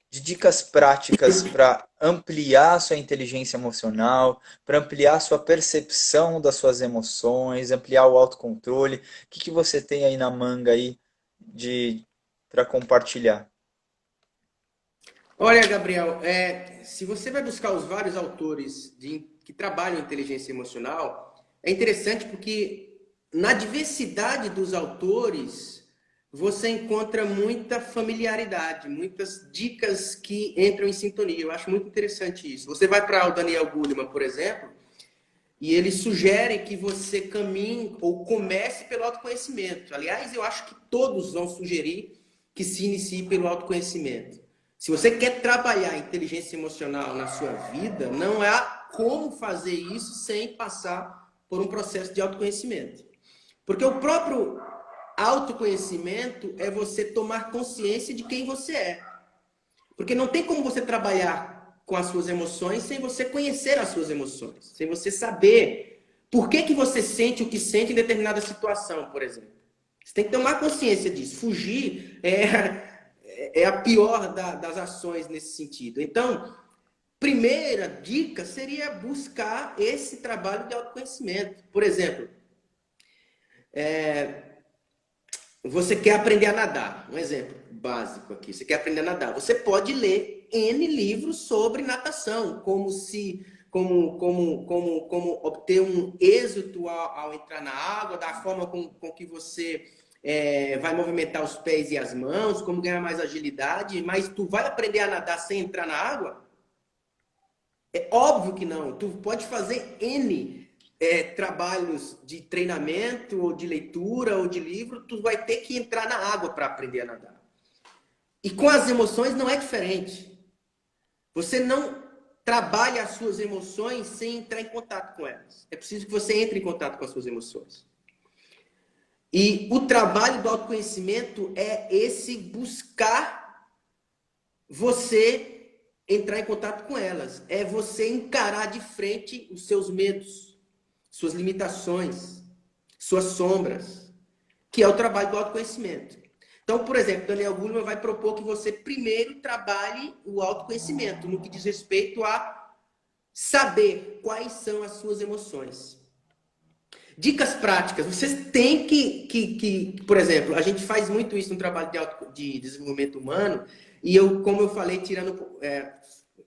De dicas práticas para ampliar sua inteligência emocional, para ampliar sua percepção das suas emoções, ampliar o autocontrole. O que você tem aí na manga aí de para compartilhar? Olha, Gabriel, se você vai buscar os vários autores que trabalham inteligência emocional, é interessante porque na diversidade dos autores você encontra muita familiaridade, muitas dicas que entram em sintonia. Eu acho muito interessante isso. Você vai para o Daniel Goleman, por exemplo, e ele sugere que você caminhe ou comece pelo autoconhecimento. Aliás, eu acho que todos vão sugerir que se inicie pelo autoconhecimento. Se você quer trabalhar inteligência emocional na sua vida, não há como fazer isso sem passar por um processo de autoconhecimento. Porque o próprio autoconhecimento é você tomar consciência de quem você é. Porque não tem como você trabalhar com as suas emoções sem você conhecer as suas emoções, sem você saber por que você sente o que sente em determinada situação, por exemplo. Você tem que tomar consciência disso. Fugir é a pior das ações nesse sentido. Então, primeira dica seria buscar esse trabalho de autoconhecimento. Por exemplo, você quer aprender a nadar. Um exemplo básico aqui. Você quer aprender a nadar. Você pode ler N livros sobre natação, como obter um êxito ao entrar na água, da forma com que você vai movimentar os pés e as mãos, como ganhar mais agilidade, mas tu vai aprender a nadar sem entrar na água? É óbvio que não. Tu pode fazer N trabalhos de treinamento, ou de leitura, ou de livro, tu vai ter que entrar na água para aprender a nadar. E com as emoções não é diferente. Você não trabalha as suas emoções sem entrar em contato com elas. É preciso que você entre em contato com as suas emoções. E o trabalho do autoconhecimento é esse buscar você entrar em contato com elas. É você encarar de frente os seus medos, suas limitações, suas sombras, que é o trabalho do autoconhecimento. Então, por exemplo, Daniel Goleman vai propor que você primeiro trabalhe o autoconhecimento no que diz respeito a saber quais são as suas emoções. Dicas práticas. Vocês têm por exemplo, a gente faz muito isso no trabalho de desenvolvimento humano, e eu, como eu falei,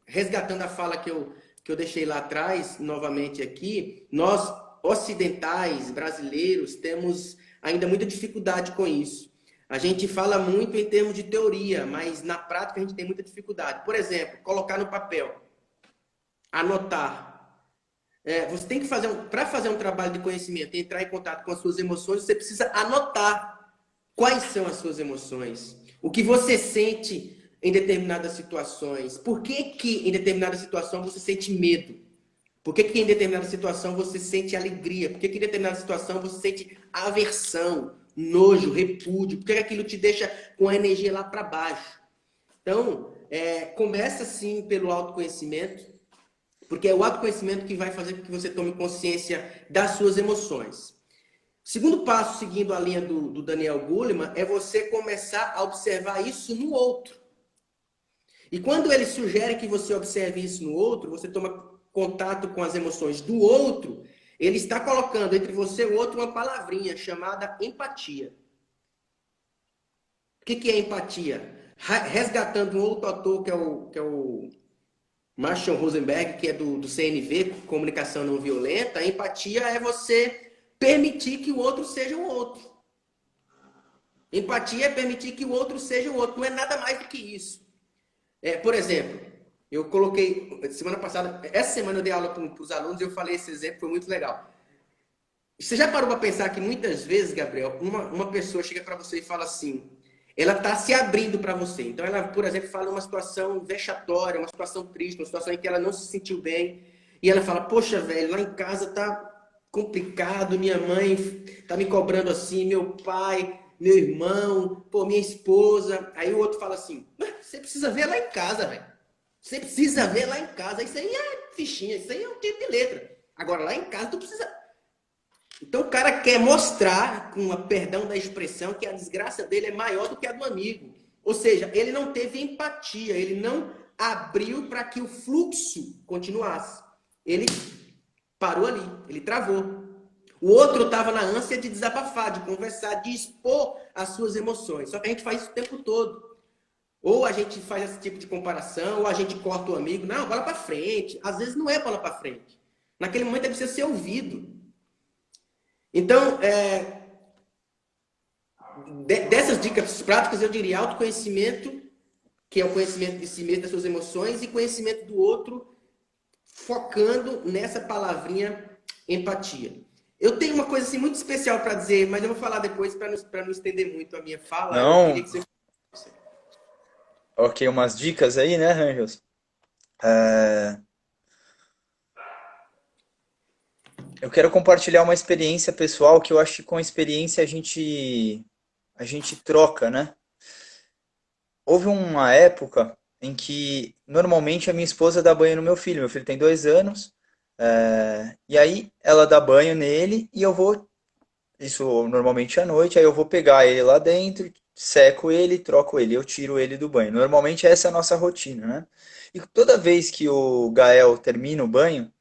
resgatando a fala que eu deixei lá atrás, novamente aqui, nós, ocidentais, brasileiros, temos ainda muita dificuldade com isso. A gente fala muito em termos de teoria, mas na prática a gente tem muita dificuldade. Por exemplo, colocar no papel, anotar. Você tem que para fazer um trabalho de conhecimento, entrar em contato com as suas emoções, você precisa anotar quais são as suas emoções, o que você sente em determinadas situações, por que em determinada situação você sente medo, por que em determinada situação você sente alegria, por que em determinada situação você sente aversão, nojo, repúdio, por que aquilo te deixa com a energia lá para baixo. Então, começa sim pelo autoconhecimento, porque é o autoconhecimento que vai fazer com que você tome consciência das suas emoções. Segundo passo, seguindo a linha do Daniel Goleman, é você começar a observar isso no outro. E quando ele sugere que você observe isso no outro, você toma contato com as emoções do outro, ele está colocando entre você e o outro uma palavrinha chamada empatia. O que é empatia? Resgatando um outro autor que é o Marshall Rosenberg, que é do CNV, Comunicação Não Violenta, a empatia é você permitir que o outro seja o outro. Empatia é permitir que o outro seja o outro. Não é nada mais do que isso. Por exemplo, eu coloquei, essa semana eu dei aula para os alunos e eu falei esse exemplo, foi muito legal. Você já parou para pensar que muitas vezes, Gabriel, uma pessoa chega para você e fala assim, ela está se abrindo para você. Então, ela, por exemplo, fala uma situação vexatória, uma situação triste, uma situação em que ela não se sentiu bem. E ela fala, poxa, velho, lá em casa tá complicado, minha mãe tá me cobrando assim, meu pai, meu irmão, minha esposa. Aí o outro fala assim, você precisa ver lá em casa, velho. Você precisa ver lá em casa. Isso aí é fichinha, isso aí é um tipo de letra. Agora, lá em casa, tu precisa... Então o cara quer mostrar, com a perdão da expressão, que a desgraça dele é maior do que a do amigo. Ou seja, ele não teve empatia, ele não abriu para que o fluxo continuasse. Ele parou ali, ele travou. O outro estava na ânsia de desabafar, de conversar, de expor as suas emoções. Só que a gente faz isso o tempo todo. Ou a gente faz esse tipo de comparação, ou a gente corta o amigo. Não, bola para frente. Às vezes não é bola para frente. Naquele momento é preciso ser ouvido. Então, dessas dicas práticas, eu diria autoconhecimento, que é o conhecimento de si mesmo, das suas emoções, e conhecimento do outro, focando nessa palavrinha empatia. Eu tenho uma coisa assim, muito especial para dizer, mas eu vou falar depois para não estender muito a minha fala. Eu queria Não, que você... ok, umas dicas aí, né, Rangels? Eu quero compartilhar uma experiência pessoal que eu acho que com a experiência a gente troca, né? Houve uma época em que normalmente a minha esposa dá banho no meu filho. Meu filho tem 2 anos, e aí ela dá banho nele e eu vou, isso normalmente à noite, aí eu vou pegar ele lá dentro, seco ele, troco ele, eu tiro ele do banho. Normalmente essa é a nossa rotina, né? E toda vez que o Gael termina o banho,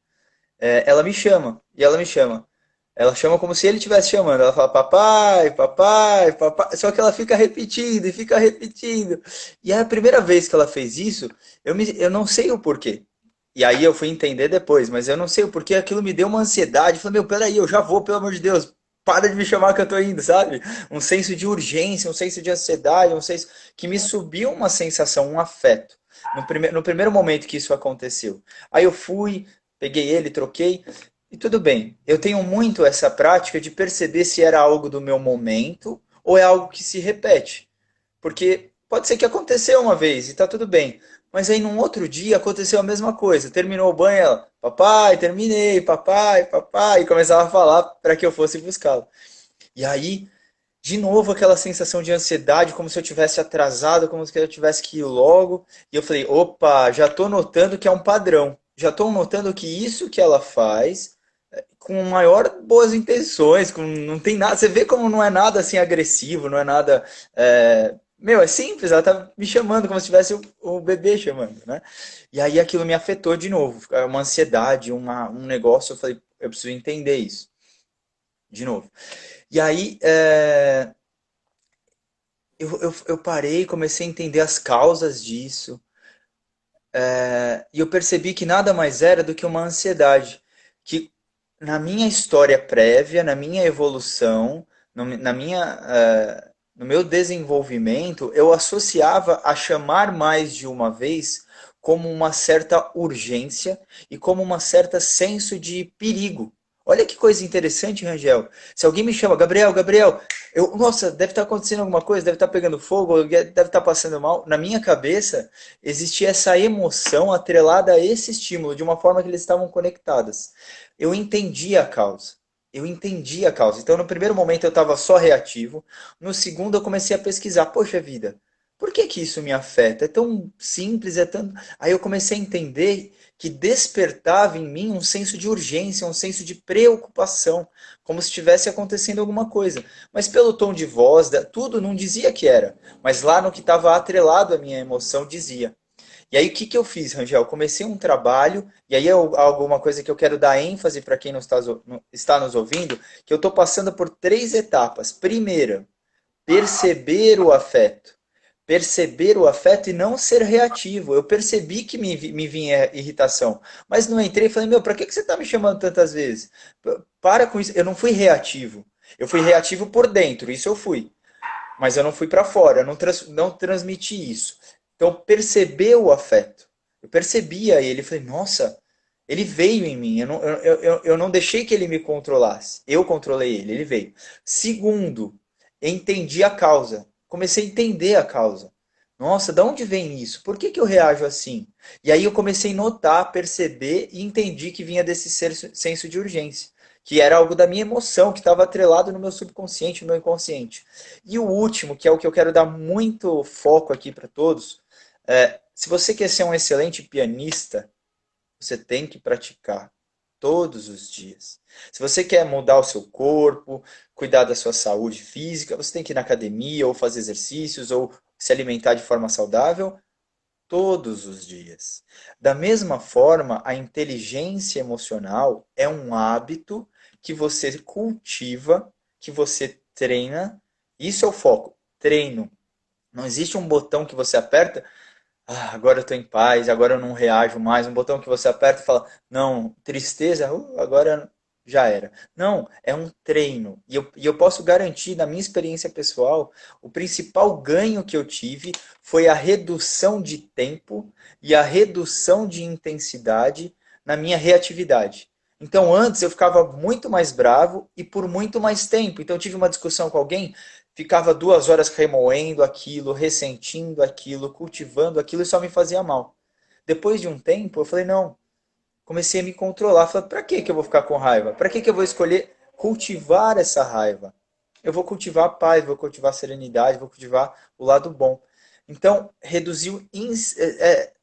ela me chama, e ela me chama. Ela chama como se ele estivesse chamando. Ela fala papai, papai, papai. Só que ela fica repetindo e fica repetindo. E é a primeira vez que ela fez isso, eu não sei o porquê. E aí eu fui entender depois, mas eu não sei o porquê. Aquilo me deu uma ansiedade. Eu falei, meu, peraí, eu já vou, pelo amor de Deus. para de me chamar que eu tô indo, sabe? Um senso de urgência, um senso de ansiedade, um senso que me subiu uma sensação, um afeto. No primeiro momento que isso aconteceu. Aí eu fui, peguei ele, troquei, e tudo bem. Eu tenho muito essa prática de perceber se era algo do meu momento ou é algo que se repete. Porque pode ser que aconteceu uma vez e tá tudo bem. Mas aí num outro dia aconteceu a mesma coisa. Terminou o banho, ela, papai, terminei, papai, papai, e começava a falar para que eu fosse buscá-lo. E aí, de novo, aquela sensação de ansiedade, como se eu tivesse atrasado, como se eu tivesse que ir logo. E eu falei, opa, já estou notando que é um padrão. Já estou notando que isso que ela faz, com maior boas intenções, com, não tem nada. Você vê como não é nada assim agressivo, não é nada. Meu, é simples, ela tá me chamando como se tivesse o bebê chamando, né? E aí aquilo me afetou de novo. Uma ansiedade, um negócio. Eu falei, eu preciso entender isso de novo. E aí, eu parei, comecei a entender as causas disso, e eu percebi que nada mais era do que uma ansiedade. Que na minha história prévia, na minha evolução, no meu desenvolvimento, eu associava a chamar mais de uma vez como uma certa urgência e como uma certa senso de perigo. Olha que coisa interessante, Rangel. Se alguém me chama, Gabriel, Gabriel, nossa, deve estar acontecendo alguma coisa, deve estar pegando fogo, deve estar passando mal. Na minha cabeça, existia essa emoção atrelada a esse estímulo, de uma forma que eles estavam conectadas. Eu entendi a causa. Eu entendi a causa. Então, no primeiro momento, eu estava só reativo. No segundo, eu comecei a pesquisar. Poxa vida, por que que isso me afeta? É tão simples, é tão. Aí eu comecei a entender que despertava em mim um senso de urgência, um senso de preocupação, como se estivesse acontecendo alguma coisa. Mas pelo tom de voz, tudo não dizia que era, mas lá no que estava atrelado à minha emoção dizia. E aí o que que eu fiz, Rangel? Comecei um trabalho, e aí é alguma coisa que eu quero dar ênfase para quem não está nos ouvindo, que eu estou passando por três etapas. Primeira, perceber o afeto. Perceber o afeto e não ser reativo. Eu percebi que me vinha irritação, mas não entrei e falei, meu, para que você está me chamando tantas vezes? Para com isso. Eu não fui reativo. Eu fui reativo por dentro, isso eu fui. Mas eu não fui para fora, eu não transmiti isso. Então, perceber o afeto. Eu percebia ele, falei, nossa, ele veio em mim. Eu não deixei que ele me controlasse. Eu controlei ele, ele veio. Segundo, entendi a causa. Comecei a entender a causa. Nossa, de onde vem isso? Por que que eu reajo assim? E aí eu comecei a notar, perceber e entendi que vinha desse senso de urgência, que era algo da minha emoção, que estava atrelado no meu subconsciente, no meu inconsciente. E o último, que é o que eu quero dar muito foco aqui para todos, se você quer ser um excelente pianista, você tem que praticar todos os dias. Se você quer mudar o seu corpo, cuidar da sua saúde física, você tem que ir na academia, ou fazer exercícios, ou se alimentar de forma saudável todos os dias. Da mesma forma, a inteligência emocional é um hábito que você cultiva, que você treina. Isso é o foco, treino. Não existe um botão que você aperta, agora eu estou em paz, agora eu não reajo mais. Um botão que você aperta e fala, não, tristeza, agora já era. Não, é um treino. E eu posso garantir, na minha experiência pessoal, o principal ganho que eu tive foi a redução de tempo e a redução de intensidade na minha reatividade. Então, antes eu ficava muito mais bravo e por muito mais tempo. Então, eu tive uma discussão com alguém, ficava 2 horas remoendo aquilo, ressentindo aquilo, cultivando aquilo e só me fazia mal. Depois de um tempo, eu falei, não, comecei a me controlar. Falei, pra que que eu vou ficar com raiva? Pra que que eu vou escolher cultivar essa raiva? Eu vou cultivar a paz, vou cultivar a serenidade, vou cultivar o lado bom. Então, reduziu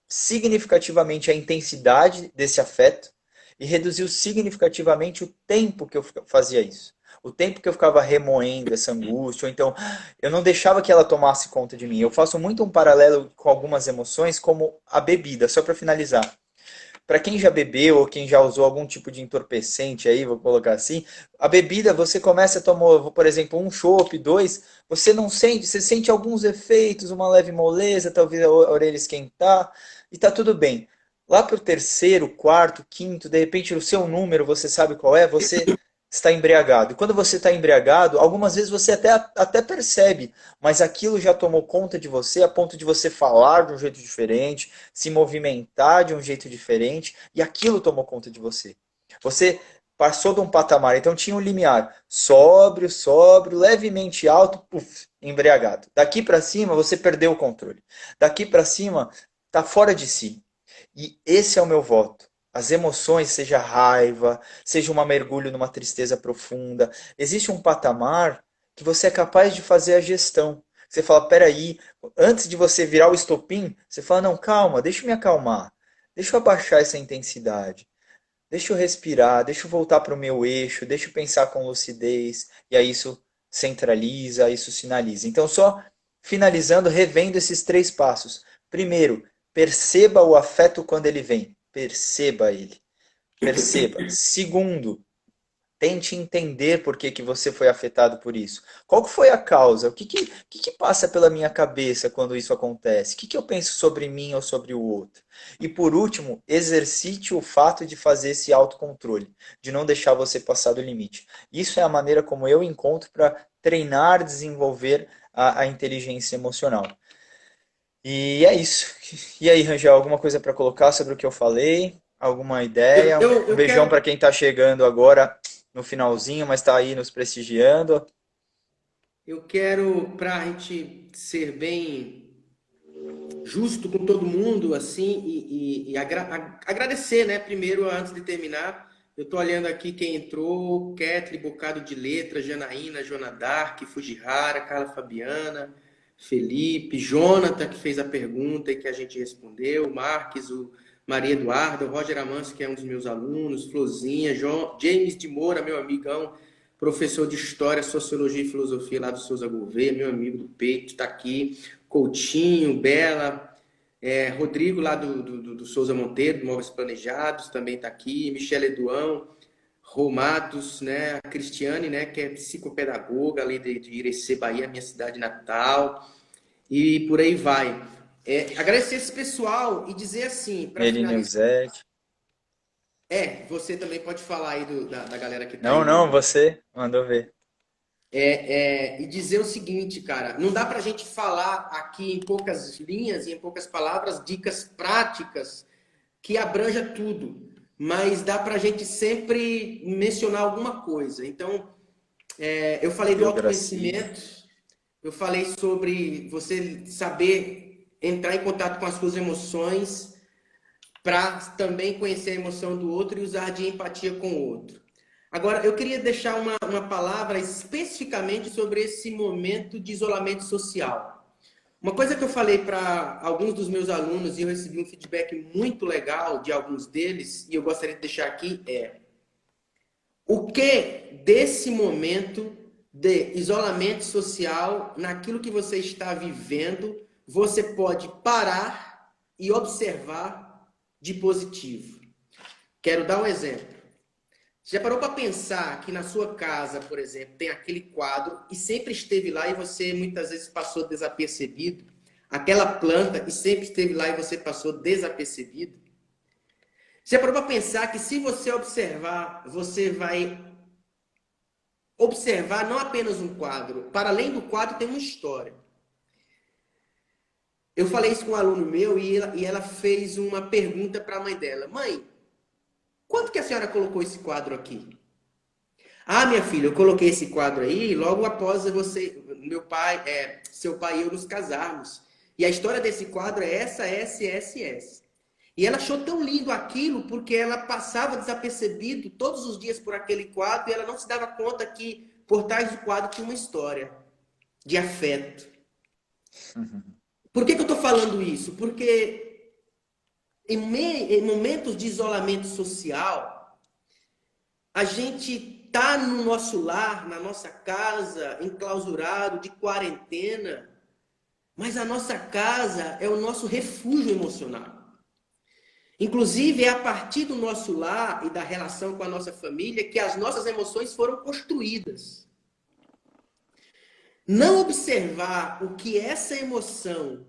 significativamente a intensidade desse afeto e reduziu significativamente o tempo que eu fazia isso. O tempo que eu ficava remoendo essa angústia, ou então eu não deixava que ela tomasse conta de mim. Eu faço muito um paralelo com algumas emoções, como a bebida, só para finalizar. Para quem já bebeu ou quem já usou algum tipo de entorpecente aí, vou colocar assim, a bebida você começa a tomar, por exemplo, um chopp, dois, você não sente, você sente alguns efeitos, uma leve moleza, talvez a orelha esquentar, e tá tudo bem. Lá pro terceiro, quarto, quinto, de repente o seu número, você sabe qual é, você está embriagado. E quando você está embriagado, algumas vezes você até percebe, mas aquilo já tomou conta de você a ponto de você falar de um jeito diferente, se movimentar de um jeito diferente, e aquilo tomou conta de você. Você passou de um patamar, então tinha um limiar sóbrio, sóbrio, levemente alto, puf, embriagado. Daqui para cima você perdeu o controle. Daqui para cima está fora de si. E esse é o meu voto. As emoções, seja raiva, seja um mergulho numa tristeza profunda, existe um patamar que você é capaz de fazer a gestão. Você fala, peraí, antes de você virar o estopim, você fala, não, calma, deixa eu me acalmar, deixa eu abaixar essa intensidade, deixa eu respirar, deixa eu voltar para o meu eixo, deixa eu pensar com lucidez, e aí isso centraliza, isso sinaliza. Então, só finalizando, revendo esses três passos. Primeiro, perceba o afeto quando ele vem. Perceba ele. Perceba. Segundo, tente entender por que você foi afetado por isso. Qual que foi a causa? O que passa pela minha cabeça quando isso acontece? O que eu penso sobre mim ou sobre o outro? E por último, exercite o fato de fazer esse autocontrole, de não deixar você passar do limite. Isso é a maneira como eu encontro para treinar, desenvolver a inteligência emocional. E é isso. E aí, Rangel, alguma coisa para colocar sobre o que eu falei? Alguma Eu, ideia? eu, Um eu beijão quero, para quem está chegando agora no finalzinho, mas está aí nos prestigiando. eu quero, para a gente ser bem justo com todo mundo, assim, agradecer, né? Primeiro, antes de terminar, eu tô olhando aqui quem entrou: Ketli, Bocado de Letra, Janaína, Jonadark, Fujihara, Carla Fabiana, Felipe, Jonathan, que fez a pergunta e que a gente respondeu, Marques, o Maria Eduarda, o Roger Amâncio, que é um dos meus alunos, Flozinha, James de Moura, meu amigão, professor de História, Sociologia e Filosofia lá do Souza Gouveia, meu amigo do peito, está aqui. Coutinho, Bela, Rodrigo lá do Souza Monteiro, do Móveis Planejados, também está aqui, Michele Eduão, Romatos, né, a Cristiane, né, que é psicopedagoga ali de Irecê, Bahia, minha cidade natal, e por aí vai. Agradecer esse pessoal e dizer assim, para Ele finalizar, Nilzete. você também pode falar aí da galera que está aí Não, não, no, você mandou ver. e dizer o seguinte, cara, não dá para a gente falar aqui em poucas linhas e em poucas palavras dicas práticas que abranja tudo, mas dá para a gente sempre mencionar alguma coisa. Então, eu falei do Biogracia. autoconhecimento, eu falei sobre você saber entrar em contato com as suas emoções para também conhecer a emoção do outro e usar de empatia com o outro. Agora, eu queria deixar uma palavra especificamente sobre esse momento de isolamento social. Uma coisa que eu falei para alguns dos meus alunos e eu recebi um feedback muito legal de alguns deles, e eu gostaria de deixar aqui, o que desse momento de isolamento social, naquilo que você está vivendo, você pode parar e observar de positivo. Quero dar um exemplo. Você já parou para pensar que na sua casa, por exemplo, tem aquele quadro e sempre esteve lá e você muitas vezes passou desapercebido? Aquela planta e sempre esteve lá e você passou desapercebido? Você já parou para pensar que se você observar, você vai observar não apenas um quadro, para além do quadro tem uma história. Eu falei isso com um aluno meu e ela fez uma pergunta para a mãe dela. Mãe, quanto que a senhora colocou esse quadro aqui? Ah, minha filha, eu coloquei esse quadro aí logo após seu pai e eu nos casarmos. E a história desse quadro é essa, essa. E ela achou tão lindo aquilo porque ela passava desapercebido todos os dias por aquele quadro e ela não se dava conta que por trás do quadro tinha uma história de afeto. Por que eu estou falando isso? Porque em momentos de isolamento social, a gente está no nosso lar, na nossa casa, enclausurado, de quarentena, mas a nossa casa é o nosso refúgio emocional. Inclusive, é a partir do nosso lar e da relação com a nossa família que as nossas emoções foram construídas. Não observar o que essa emoção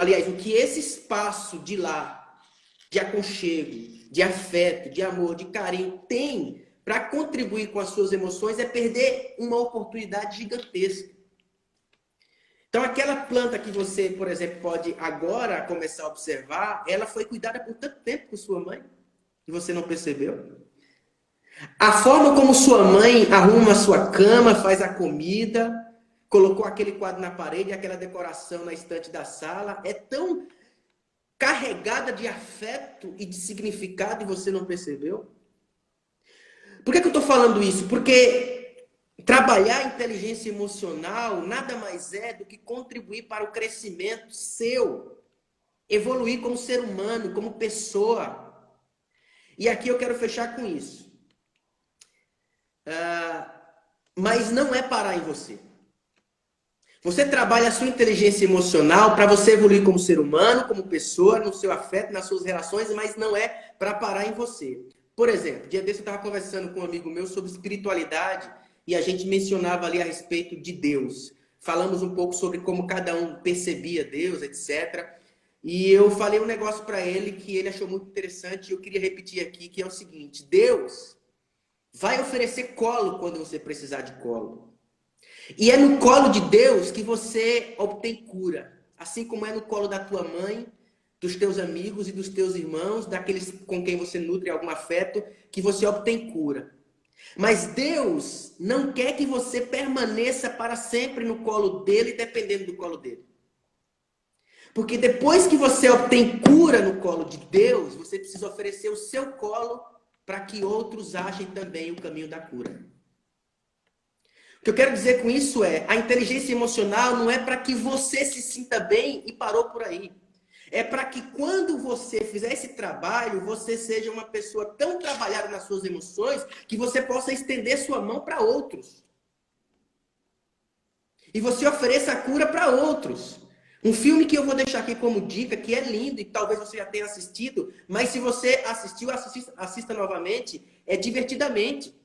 aliás, o que esse espaço de lar, de aconchego, de afeto, de amor, de carinho tem para contribuir com as suas emoções é perder uma oportunidade gigantesca. Então, aquela planta que você, por exemplo, pode agora começar a observar, ela foi cuidada por tanto tempo por sua mãe, e você não percebeu. A forma como sua mãe arruma a sua cama, faz a comida, colocou aquele quadro na parede, aquela decoração na estante da sala, é tão carregada de afeto e de significado e você não percebeu? Por que eu estou falando isso? Porque trabalhar a inteligência emocional nada mais é do que contribuir para o crescimento seu, evoluir como ser humano, como pessoa. E aqui eu quero fechar com isso. Mas não é parar em você. Você trabalha a sua inteligência emocional para você evoluir como ser humano, como pessoa, no seu afeto, nas suas relações, mas não é para parar em você. Por exemplo, dia desse eu estava conversando com um amigo meu sobre espiritualidade e a gente mencionava ali a respeito de Deus. Falamos um pouco sobre como cada um percebia Deus, etc. E eu falei um negócio para ele que ele achou muito interessante e eu queria repetir aqui, que é o seguinte: Deus vai oferecer colo quando você precisar de colo. E é no colo de Deus que você obtém cura. Assim como é no colo da tua mãe, dos teus amigos e dos teus irmãos, daqueles com quem você nutre algum afeto, que você obtém cura. Mas Deus não quer que você permaneça para sempre no colo dele, dependendo do colo dele. Porque depois que você obtém cura no colo de Deus, você precisa oferecer o seu colo para que outros achem também o caminho da cura. O que eu quero dizer com isso é, a inteligência emocional não é para que você se sinta bem e parou por aí. É para que quando você fizer esse trabalho, você seja uma pessoa tão trabalhada nas suas emoções que você possa estender sua mão para outros. E você ofereça a cura para outros. Um filme que eu vou deixar aqui como dica, que é lindo e talvez você já tenha assistido, mas se você assistiu, assista novamente, é Divertidamente.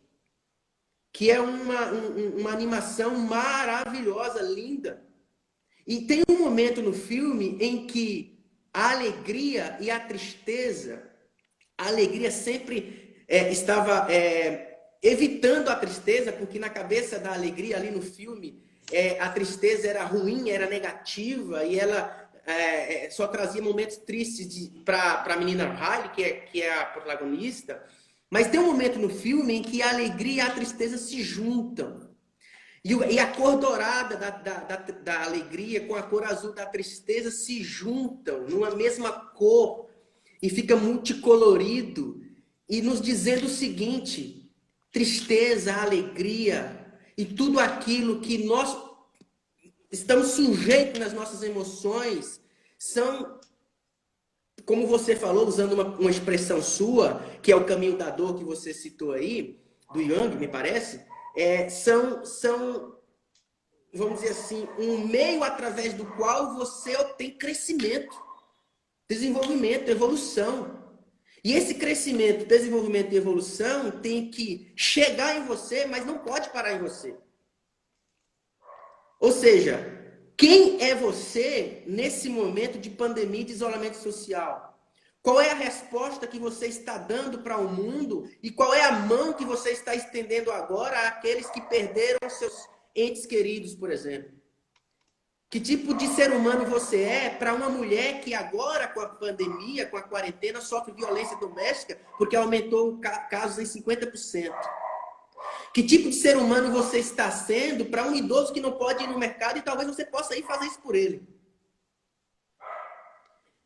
Que é uma animação maravilhosa, linda. E tem um momento no filme em que a alegria e a tristeza, a alegria sempre estava evitando a tristeza, porque na cabeça da alegria ali no filme, a tristeza era ruim, era negativa, e ela só trazia momentos tristes para a menina Riley, que é a protagonista. Mas tem um momento no filme em que a alegria e a tristeza se juntam. E a cor dourada da alegria com a cor azul da tristeza se juntam numa mesma cor. E fica multicolorido. E nos dizendo o seguinte: tristeza, alegria e tudo aquilo que nós estamos sujeitos nas nossas emoções são, como você falou, usando uma expressão sua, que é o caminho da dor que você citou aí, do Jung, me parece, são, vamos dizer assim, um meio através do qual você obtém crescimento, desenvolvimento, evolução. E esse crescimento, desenvolvimento e evolução tem que chegar em você, mas não pode parar em você. Ou seja, quem é você nesse momento de pandemia e de isolamento social? Qual é a resposta que você está dando para o mundo? E qual é a mão que você está estendendo agora àqueles que perderam seus entes queridos, por exemplo? Que tipo de ser humano você é para uma mulher que agora, com a pandemia, com a quarentena, sofre violência doméstica porque aumentou casos em 50%? Que tipo de ser humano você está sendo para um idoso que não pode ir no mercado e talvez você possa ir fazer isso por ele?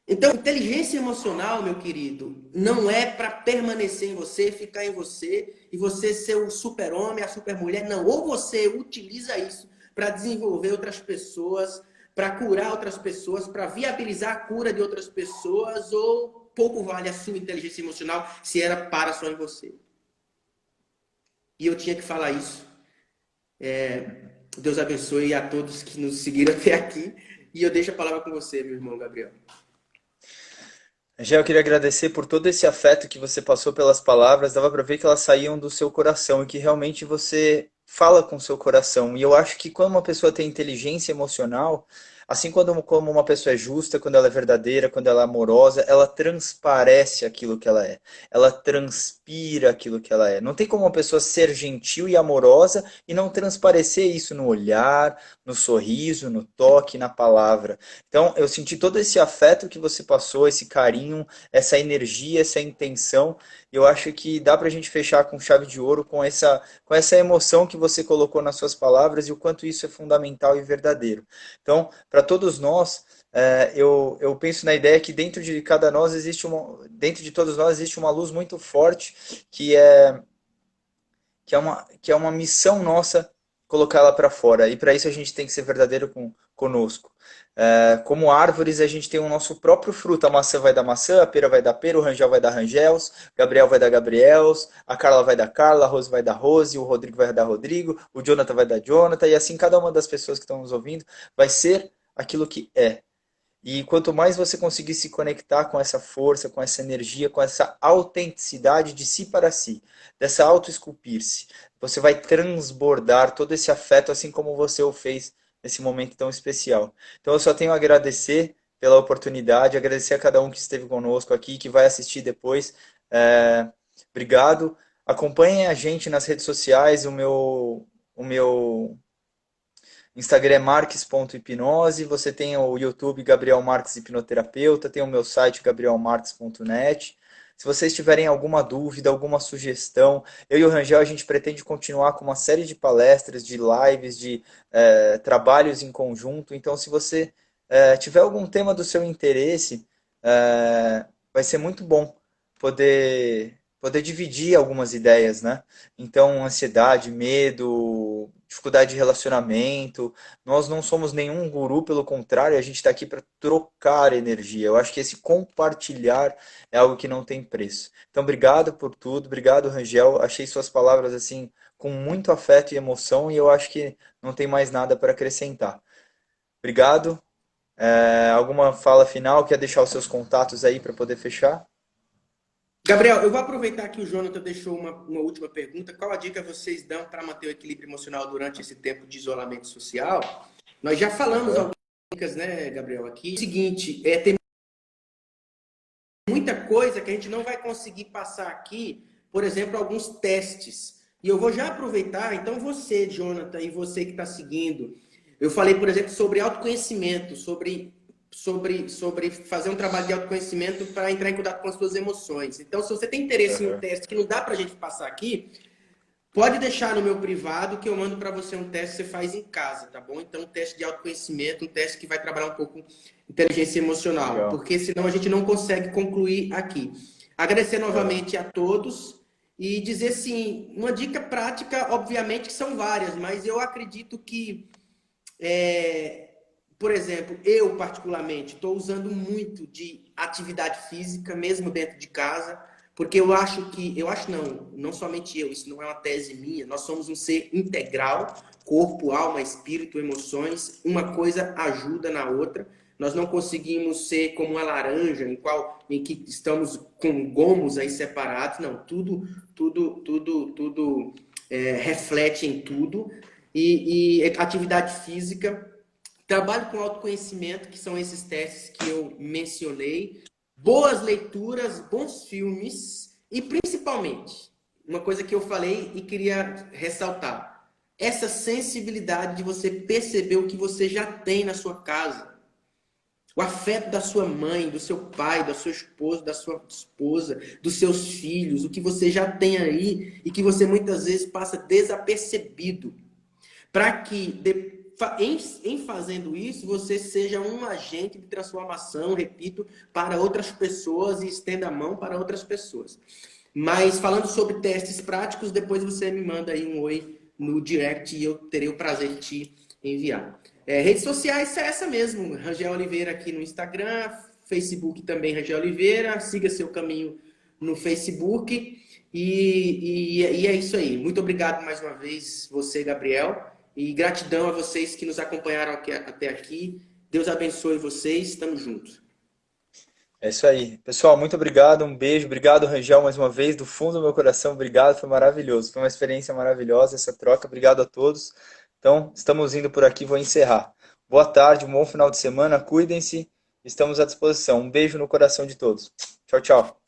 Então, inteligência emocional, meu querido, não é para permanecer em você, ficar em você e você ser o super-homem, a super-mulher. Não, ou você utiliza isso para desenvolver outras pessoas, para curar outras pessoas, para viabilizar a cura de outras pessoas, ou pouco vale a sua inteligência emocional se era para só em você. E eu tinha que falar isso. Deus abençoe a todos que nos seguiram até aqui. E eu deixo a palavra com você, meu irmão Gabriel. Já eu queria agradecer por todo esse afeto que você passou pelas palavras. Dava para ver que elas saíam do seu coração e que realmente você fala com o seu coração. E eu acho que quando uma pessoa tem inteligência emocional, Assim como uma pessoa é justa, quando ela é verdadeira, quando ela é amorosa, ela transparece aquilo que ela é. Ela transpira aquilo que ela é. Não tem como uma pessoa ser gentil e amorosa e não transparecer isso no olhar, no sorriso, no toque, na palavra. Então, eu senti todo esse afeto que você passou, esse carinho, essa energia, essa intenção. Eu acho que dá pra gente fechar com chave de ouro com essa emoção que você colocou nas suas palavras e o quanto isso é fundamental e verdadeiro. Então, para todos nós, eu penso na ideia que dentro de cada nós existe dentro de todos nós existe uma luz muito forte que é que é uma missão nossa colocar ela para fora. E para isso a gente tem que ser verdadeiro conosco. Como árvores, a gente tem o nosso próprio fruto. A maçã vai dar maçã, a pera vai dar pera, o rangel vai dar rangels, Gabriel vai dar gabriels, a Carla vai dar Carla, a Rose vai dar Rose, o Rodrigo vai dar Rodrigo, o Jonathan vai dar Jonathan, e assim cada uma das pessoas que estão nos ouvindo vai ser aquilo que é. E quanto mais você conseguir se conectar com essa força, com essa energia, com essa autenticidade de si para si, dessa auto-esculpir-se, você vai transbordar todo esse afeto, assim como você o fez nesse momento tão especial. Então eu só tenho a agradecer pela oportunidade, agradecer a cada um que esteve conosco aqui, que vai assistir depois. É, Obrigado. Acompanhem a gente nas redes sociais, o meu Instagram é marques.hipnose, você tem o YouTube Gabriel Marques Hipnoterapeuta, tem o meu site gabrielmarques.net. Se vocês tiverem alguma dúvida, alguma sugestão, eu e o Rangel a gente pretende continuar com uma série de palestras, de lives, de trabalhos em conjunto. Então, se você tiver algum tema do seu interesse, vai ser muito bom poder dividir algumas ideias, né? Então, ansiedade, medo, dificuldade de relacionamento. Nós não somos nenhum guru, pelo contrário, a gente está aqui para trocar energia. Eu acho que esse compartilhar é algo que não tem preço. Então, obrigado por tudo, obrigado, Rangel. Achei suas palavras assim com muito afeto e emoção e eu acho que não tem mais nada para acrescentar. Obrigado. Alguma fala final? Quer deixar os seus contatos aí para poder fechar? Gabriel, eu vou aproveitar que o Jonathan deixou uma última pergunta. Qual a dica vocês dão para manter o equilíbrio emocional durante esse tempo de isolamento social? Nós já falamos Aham. algumas dicas, né, Gabriel, aqui. O seguinte, tem muita coisa que a gente não vai conseguir passar aqui, por exemplo, alguns testes. E eu vou já aproveitar, então você, Jonathan, e você que está seguindo, eu falei, por exemplo, sobre autoconhecimento, sobre fazer um trabalho de autoconhecimento para entrar em contato com as suas emoções. Então, se você tem interesse em um Aham. teste que não dá para a gente passar aqui, pode deixar no meu privado que eu mando para você um teste que você faz em casa, tá bom? Então, um teste de autoconhecimento, um teste que vai trabalhar um pouco inteligência emocional, Legal. porque senão a gente não consegue concluir aqui. Agradecer Aham. novamente a todos e dizer sim, uma dica prática, obviamente que são várias, mas eu acredito que, por exemplo, eu particularmente estou usando muito de atividade física, mesmo dentro de casa, porque eu acho não, não somente eu, isso não é uma tese minha, nós somos um ser integral, corpo, alma, espírito, emoções, uma coisa ajuda na outra. Nós não conseguimos ser como uma laranja em que estamos com gomos aí separados, não, tudo reflete em tudo. E atividade física, trabalho com autoconhecimento, que são esses testes que eu mencionei, boas leituras, bons filmes e principalmente, uma coisa que eu falei e queria ressaltar, essa sensibilidade de você perceber o que você já tem na sua casa. O afeto da sua mãe, do seu pai, da sua esposa, da sua esposa, dos seus filhos, o que você já tem aí e que você muitas vezes passa desapercebido. Para que, em fazendo isso, você seja um agente de transformação, repito, para outras pessoas e estenda a mão para outras pessoas. Mas falando sobre testes práticos, depois você me manda aí um oi no direct e eu terei o prazer de te enviar. Redes sociais é essa mesmo, Rangel Oliveira aqui no Instagram, Facebook também Rangel Oliveira, siga seu caminho no Facebook e é isso aí. Muito obrigado mais uma vez, você, Gabriel, e gratidão a vocês que nos acompanharam até aqui. Deus abençoe vocês, estamos juntos. É isso aí. Pessoal, muito obrigado, um beijo, obrigado, Rangel, mais uma vez, do fundo do meu coração, obrigado, foi maravilhoso, foi uma experiência maravilhosa essa troca, obrigado a todos. Então, estamos indo por aqui, vou encerrar. Boa tarde, um bom final de semana, cuidem-se, estamos à disposição. Um beijo no coração de todos. Tchau, tchau.